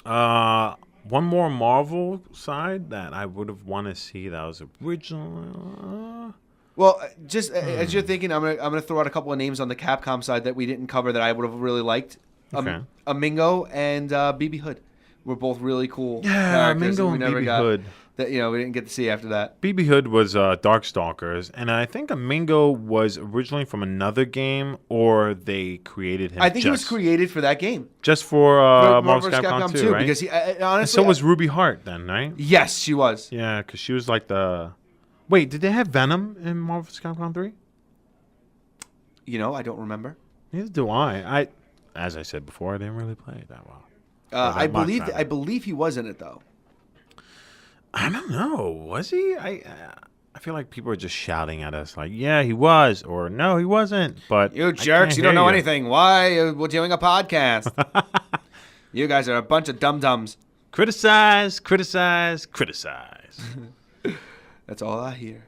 [SPEAKER 2] One more Marvel side that I would have wanted to see that was original.
[SPEAKER 3] Well, just as you're thinking, I'm gonna throw out a couple of names on the Capcom side that we didn't cover that I would have really liked.
[SPEAKER 2] Okay.
[SPEAKER 3] Amingo and BB Hood were both really cool.
[SPEAKER 2] Yeah, Amingo and BB Hood.
[SPEAKER 3] That we didn't get to see after that.
[SPEAKER 2] BB Hood was Darkstalkers, and I think Amingo was originally from another game, or they created him.
[SPEAKER 3] I think he was created for that game,
[SPEAKER 2] just for Marvel vs. Capcom 2, right?
[SPEAKER 3] Because he honestly,
[SPEAKER 2] and so was Ruby Hart then, right?
[SPEAKER 3] Yes, she was.
[SPEAKER 2] Yeah, because she was like the. Wait, did they have Venom in Marvel vs. Capcom 3?
[SPEAKER 3] I don't remember.
[SPEAKER 2] Neither do I. As I said before, I didn't really play it that well.
[SPEAKER 3] I believe he was in it though.
[SPEAKER 2] I don't know. Was he? I feel like people are just shouting at us like, yeah, he was, or no, he wasn't. But
[SPEAKER 3] you jerks, you don't know anything. Why we're doing a podcast? You guys are a bunch of dum-dums.
[SPEAKER 2] Criticize.
[SPEAKER 3] That's all I hear.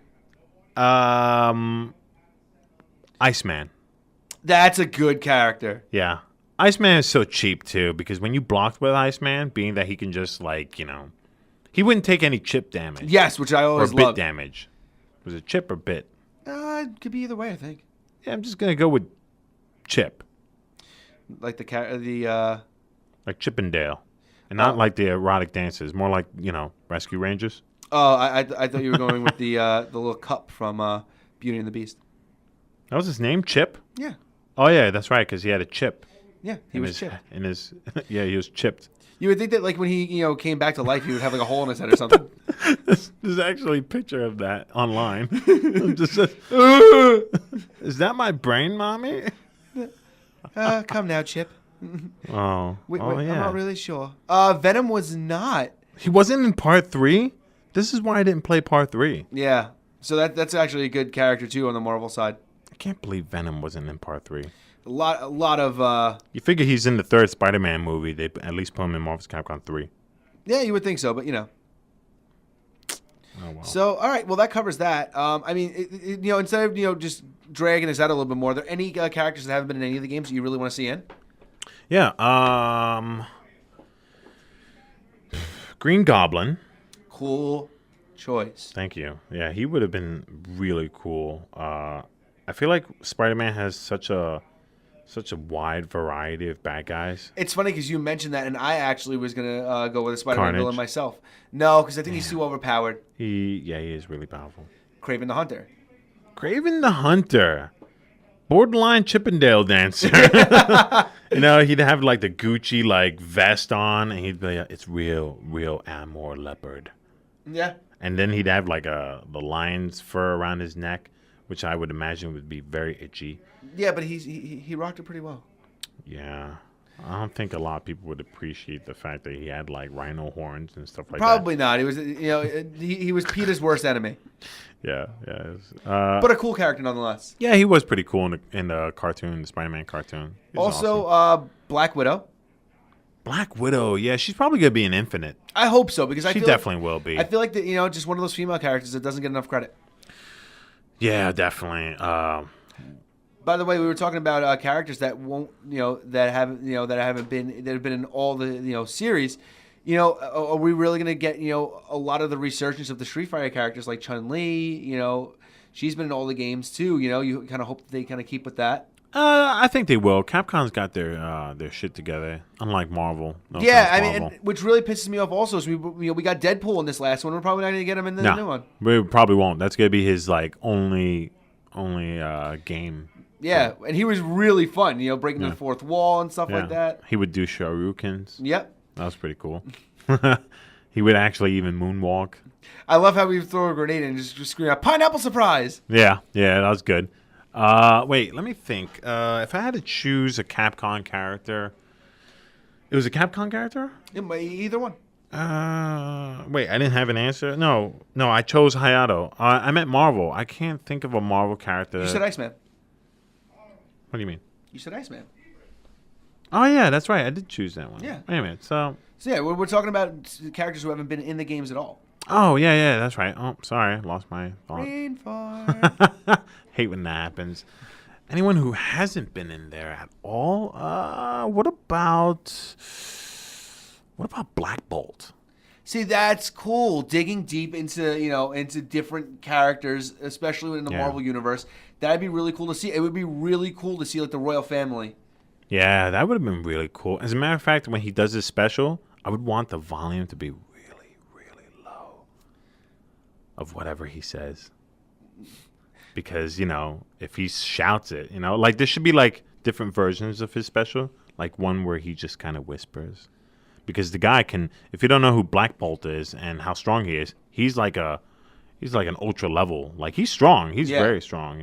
[SPEAKER 2] Iceman.
[SPEAKER 3] That's a good character.
[SPEAKER 2] Yeah. Iceman is so cheap, too, because when you blocked with Iceman, being that he can just, like, he wouldn't take any chip damage.
[SPEAKER 3] Yes, which I always
[SPEAKER 2] Or bit
[SPEAKER 3] loved.
[SPEAKER 2] damage. Was it chip or bit?
[SPEAKER 3] It could be either way, I think.
[SPEAKER 2] Yeah, I'm just going to go with chip.
[SPEAKER 3] Like
[SPEAKER 2] Like Chippendale. And not like the erotic dances. More like, Rescue Rangers.
[SPEAKER 3] Oh, I thought you were going with the little cup from Beauty and the Beast.
[SPEAKER 2] That was his name? Chip?
[SPEAKER 3] Yeah.
[SPEAKER 2] Oh, yeah, that's right, because he had a chip.
[SPEAKER 3] Yeah, he was chipped.
[SPEAKER 2] Yeah, he was chipped.
[SPEAKER 3] You would think that, like, when he, came back to life, he would have, like, a hole in his head or something.
[SPEAKER 2] There's actually a picture of that online. Just says, is that my brain, mommy?
[SPEAKER 3] Come now, Chip.
[SPEAKER 2] Oh,
[SPEAKER 3] Wait,
[SPEAKER 2] yeah.
[SPEAKER 3] I'm not really sure. Venom was not.
[SPEAKER 2] He wasn't in part 3? This is why I didn't play part 3.
[SPEAKER 3] Yeah. So that's actually a good character, too, on the Marvel side.
[SPEAKER 2] I can't believe Venom wasn't in part 3.
[SPEAKER 3] A lot of...
[SPEAKER 2] You figure he's in the third Spider-Man movie. They at least put him in Marvel's Capcom 3.
[SPEAKER 3] Yeah, you would think so, but,
[SPEAKER 2] Oh, wow.
[SPEAKER 3] So, all right, well, that covers that. I mean, instead of, just dragging this out a little bit more, are there any characters that haven't been in any of the games that you really want to see in?
[SPEAKER 2] Yeah, Green Goblin.
[SPEAKER 3] Cool choice.
[SPEAKER 2] Thank you. Yeah, he would have been really cool. I feel like Spider-Man has such a wide variety of bad guys.
[SPEAKER 3] It's funny because you mentioned that, and I actually was going to go with a Spider-Man
[SPEAKER 2] Carnage.
[SPEAKER 3] villain myself. No, because I think he's too overpowered.
[SPEAKER 2] He is really powerful.
[SPEAKER 3] Kraven the Hunter.
[SPEAKER 2] Kraven the Hunter. Borderline Chippendale dancer. He'd have like the Gucci like vest on, and he'd be like, it's real Amor leopard.
[SPEAKER 3] Yeah.
[SPEAKER 2] And then he'd have like the lion's fur around his neck, which I would imagine would be very itchy.
[SPEAKER 3] Yeah, but he rocked it pretty well.
[SPEAKER 2] Yeah. I don't think a lot of people would appreciate the fact that he had like rhino horns and stuff like
[SPEAKER 3] Probably not. He was, he was Peter's worst enemy.
[SPEAKER 2] that. Yeah.
[SPEAKER 3] But a cool character nonetheless.
[SPEAKER 2] Yeah, he was pretty cool in the cartoon, the Spider-Man cartoon. He was
[SPEAKER 3] Also,
[SPEAKER 2] awesome.
[SPEAKER 3] Black Widow.
[SPEAKER 2] Black Widow. Yeah, she's probably gonna be an Infinite.
[SPEAKER 3] I hope so because
[SPEAKER 2] She definitely will be.
[SPEAKER 3] I feel like that just one of those female characters that doesn't get enough credit.
[SPEAKER 2] Yeah, definitely.
[SPEAKER 3] By the way, we were talking about characters that won't, that have been in all the, series. Are we really going to get, a lot of the resurgence of the Street Fighter characters like Chun-Li? She's been in all the games too. You kind of hope that they kind of keep with that.
[SPEAKER 2] I think they will. Capcom's got their shit together, unlike Marvel. No
[SPEAKER 3] Yeah,
[SPEAKER 2] offense,
[SPEAKER 3] I mean,
[SPEAKER 2] Marvel.
[SPEAKER 3] which really pisses me off also is we got Deadpool in this last one. We're probably not going to get him in the new one.
[SPEAKER 2] We probably won't. That's gonna be his like only game.
[SPEAKER 3] Yeah, and he was really fun, breaking the fourth wall and stuff
[SPEAKER 2] Yeah.
[SPEAKER 3] like that.
[SPEAKER 2] He would do Shoryukens.
[SPEAKER 3] Yep.
[SPEAKER 2] That was pretty cool. He would actually even moonwalk.
[SPEAKER 3] I love how we throw a grenade and just scream out, "Pineapple surprise!"
[SPEAKER 2] Yeah, that was good. Wait, let me think. If I had to choose a Capcom character, it was a Capcom character?
[SPEAKER 3] Either one.
[SPEAKER 2] Wait, I didn't have an answer? No, I chose Hayato. I meant Marvel. I can't think of a Marvel character.
[SPEAKER 3] You said Iceman.
[SPEAKER 2] What do you mean?
[SPEAKER 3] You said Iceman.
[SPEAKER 2] Oh, yeah, that's right. I did choose that one.
[SPEAKER 3] Yeah.
[SPEAKER 2] Wait a minute. So
[SPEAKER 3] yeah, we're talking about characters who haven't been in the games at all.
[SPEAKER 2] oh, yeah, that's right. Oh, sorry. Lost my thought.
[SPEAKER 3] Rain fart.
[SPEAKER 2] Hate when that happens. Anyone who hasn't been in there at all? What about Black Bolt?
[SPEAKER 3] See, that's cool. Digging deep into into different characters, especially in the Marvel universe. That'd be really cool to see. It would be really cool to see like the royal family.
[SPEAKER 2] Yeah, that would have been really cool. As a matter of fact, when he does his special, I would want the volume to be really, really low of whatever he says. Because, if he shouts it, like there should be like different versions of his special, like one where he just kind of whispers. Because the guy can, if you don't know who Black Bolt is and how strong he is, he's like an ultra level. Like he's strong. He's very strong,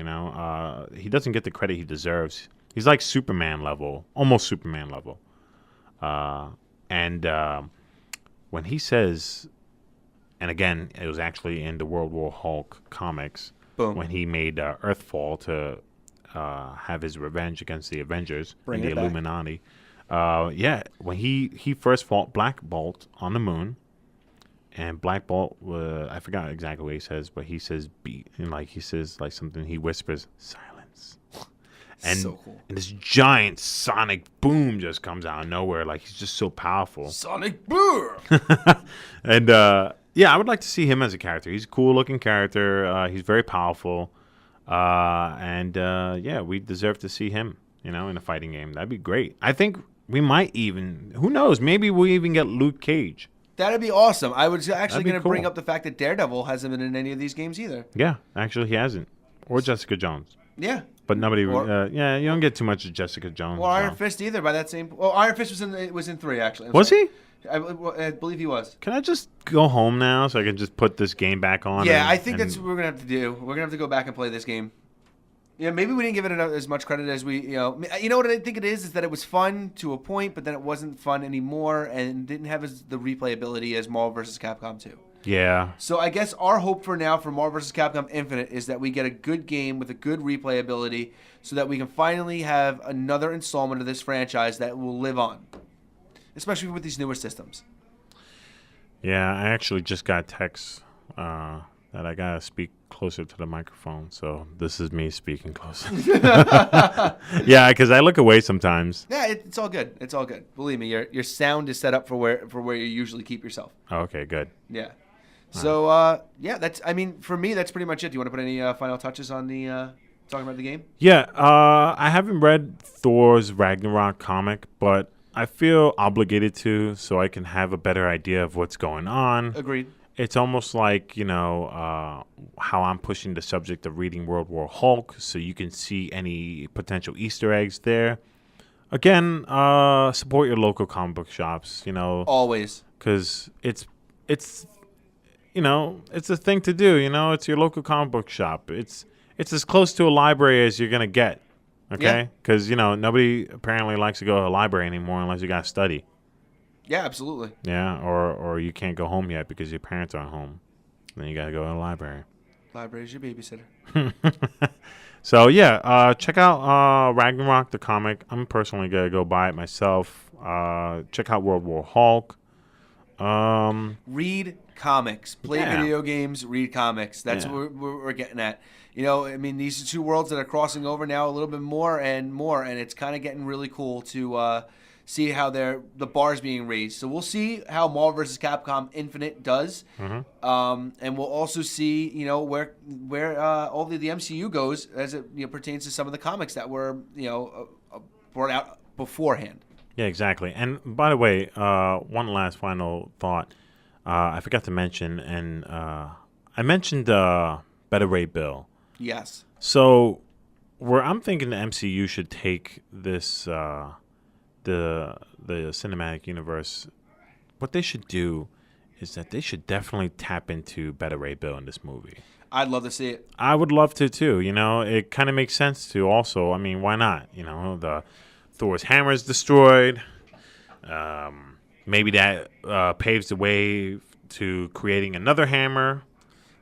[SPEAKER 2] he doesn't get the credit he deserves. He's like Superman level, almost Superman level. And when he says, and again, it was actually in the World War Hulk comics, when he made Earthfall to have his revenge against the Avengers and the Illuminati. When he first fought Black Bolt on the moon, And Black Bolt, I forgot exactly what he says, but he says beat, and like he says like something. He whispers silence, and
[SPEAKER 3] So cool.
[SPEAKER 2] and this giant sonic boom just comes out of nowhere. Like he's just so powerful.
[SPEAKER 3] Sonic boom.
[SPEAKER 2] And yeah, I would like to see him as a character. He's a cool looking character. He's very powerful, and yeah, we deserve to see him. In a fighting game. That'd be great. I think we might even. Who knows? Maybe we'll even get Luke Cage.
[SPEAKER 3] That'd be awesome. I was actually going to
[SPEAKER 2] cool.
[SPEAKER 3] bring up the fact that Daredevil hasn't been in any of these games either.
[SPEAKER 2] Yeah, actually, he hasn't. Or Jessica Jones.
[SPEAKER 3] Yeah.
[SPEAKER 2] But nobody. Yeah, you don't get too much of Jessica Jones.
[SPEAKER 3] Or Iron Fist either. By that same. Well, Iron Fist was in 3 actually.
[SPEAKER 2] Was he?
[SPEAKER 3] I believe he was.
[SPEAKER 2] Can I just go home now so I can just put this game back on?
[SPEAKER 3] Yeah, I think that's what we're gonna have to do. We're gonna have to go back and play this game. Yeah, maybe we didn't give it as much credit as we, You know what I think it is that it was fun to a point, but then it wasn't fun anymore and didn't have the replayability as Marvel vs. Capcom 2.
[SPEAKER 2] Yeah.
[SPEAKER 3] So I guess our hope for now for Marvel vs. Capcom Infinite is that we get a good game with a good replayability so that we can finally have another installment of this franchise that will live on, especially with these newer systems.
[SPEAKER 2] Yeah, I actually just got text that I gotta speak closer to the microphone, so this is me speaking closer. Yeah, because I look away sometimes.
[SPEAKER 3] Yeah, it's all good. It's all good. Believe me, your sound is set up for where you usually keep yourself.
[SPEAKER 2] Oh, okay, good.
[SPEAKER 3] Yeah. So yeah, for me that's pretty much it. Do you want to put any final touches on the talking about the game?
[SPEAKER 2] Yeah, I haven't read Thor's Ragnarok comic, but I feel obligated to so I can have a better idea of what's going on.
[SPEAKER 3] Agreed.
[SPEAKER 2] It's almost like, how I'm pushing the subject of reading World War Hulk so you can see any potential Easter eggs there. Again, support your local comic book shops,
[SPEAKER 3] Always.
[SPEAKER 2] because it's a thing to do, It's your local comic book shop. It's as close to a library as you're going to get, okay? Because, nobody apparently likes to go to a library anymore unless you got to study.
[SPEAKER 3] Yeah, absolutely.
[SPEAKER 2] Yeah, or you can't go home yet because your parents aren't home. Then you got to go to the library.
[SPEAKER 3] Library's your babysitter.
[SPEAKER 2] So, yeah, check out Ragnarok, the comic. I'm personally going to go buy it myself. Check out World War Hulk.
[SPEAKER 3] Read comics. Play
[SPEAKER 2] Yeah.
[SPEAKER 3] video games. Read comics. That's
[SPEAKER 2] Yeah.
[SPEAKER 3] what we're getting at. These are two worlds that are crossing over now a little bit more, and it's kind of getting really cool to see how the bar's being raised. So we'll see how Marvel vs. Capcom Infinite does, and we'll also see where all the MCU goes as it pertains to some of the comics that were brought out beforehand.
[SPEAKER 2] Yeah, exactly. And by the way, one last final thought. I forgot to mention, and I mentioned Better Ray Bill.
[SPEAKER 3] Yes.
[SPEAKER 2] So where I'm thinking the MCU should take this the cinematic universe, what they should do is that they should definitely tap into Better Ray Bill in this movie.
[SPEAKER 3] I'd love to see it.
[SPEAKER 2] I would love to too. It kind of makes sense to also. I mean, why not? The Thor's hammer is destroyed. Maybe that paves the way to creating another hammer.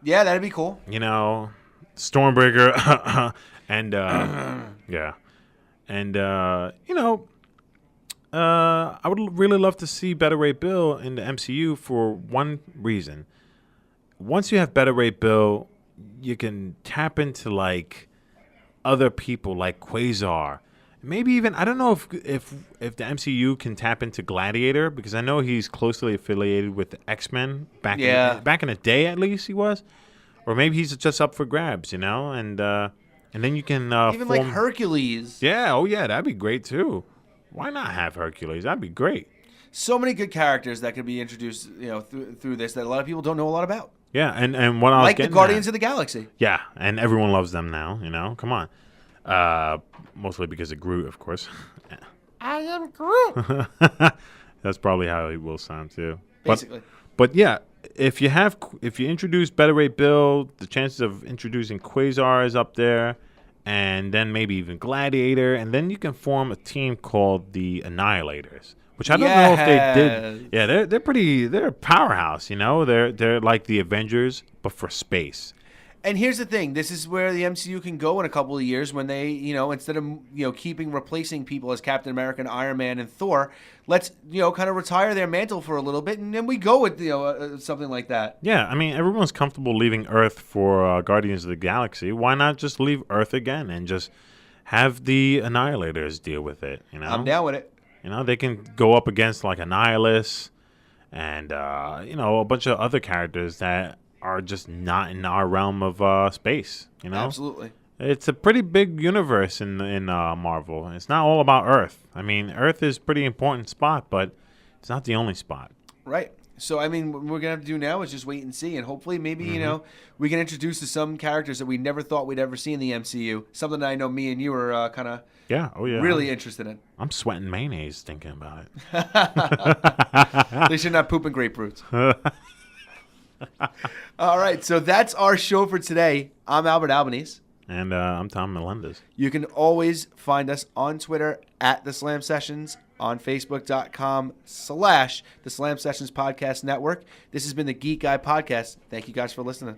[SPEAKER 3] Yeah, that'd be cool.
[SPEAKER 2] Stormbreaker, and yeah, and I would really love to see Better Ray Bill in the MCU for one reason. Once you have Better Ray Bill, you can tap into like other people like Quasar. Maybe even I don't know if the MCU can tap into Gladiator because I know he's closely affiliated with the X-Men back in the day at least he was. Or maybe he's just up for grabs, and then you can
[SPEAKER 3] even like Hercules.
[SPEAKER 2] Yeah, oh yeah, that'd be great too. Why not have Hercules? That'd be great.
[SPEAKER 3] So many good characters that could be introduced, through this that a lot of people don't know a lot about.
[SPEAKER 2] Yeah, and what I was
[SPEAKER 3] like
[SPEAKER 2] getting
[SPEAKER 3] the Guardians
[SPEAKER 2] at,
[SPEAKER 3] of the Galaxy.
[SPEAKER 2] Yeah, and everyone loves them now. Come on, mostly because of Groot, of course.
[SPEAKER 3] I am Groot.
[SPEAKER 2] That's probably how he will sound too.
[SPEAKER 3] Basically.
[SPEAKER 2] But yeah, if you introduce Better Ray Bill, the chances of introducing Quasar is up there, and then maybe even Gladiator, and then you can form a team called the Annihilators, which I don't know if they did. Yeah, they're a powerhouse. They're like the Avengers, but for space.
[SPEAKER 3] And here's the thing. This is where the MCU can go in a couple of years when they, instead of, replacing people as Captain America and Iron Man and Thor, let's, kind of retire their mantle for a little bit, and then we go with, something like that.
[SPEAKER 2] Yeah, I mean, everyone's comfortable leaving Earth for Guardians of the Galaxy. Why not just leave Earth again and just have the Annihilators deal with it,
[SPEAKER 3] I'm down with it.
[SPEAKER 2] They can go up against, like, Annihilus and, a bunch of other characters that are just not in our realm of space,
[SPEAKER 3] Absolutely.
[SPEAKER 2] It's a pretty big universe in Marvel. It's not all about Earth. I mean, Earth is a pretty important spot, but it's not the only spot.
[SPEAKER 3] Right. So, I mean, what we're going to have to do now is just wait and see. And hopefully, maybe, we can introduce to some characters that we never thought we'd ever see in the MCU. Something that I know me and you are kind of really interested in.
[SPEAKER 2] I'm sweating mayonnaise thinking about it.
[SPEAKER 3] At least you're not pooping grapefruits. All right. So that's our show for today. I'm Albert Albanese.
[SPEAKER 2] And I'm Tom Melendez.
[SPEAKER 3] You can always find us on Twitter at The Slam Sessions, on Facebook.com/The Slam Sessions Podcast Network. This has been the Geek Guy Podcast. Thank you guys for listening.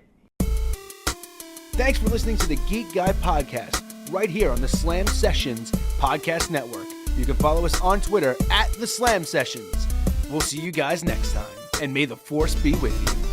[SPEAKER 3] Thanks for listening to the Geek Guy Podcast right here on the Slam Sessions Podcast Network. You can follow us on Twitter at The Slam Sessions. We'll see you guys next time, and may the Force be with you.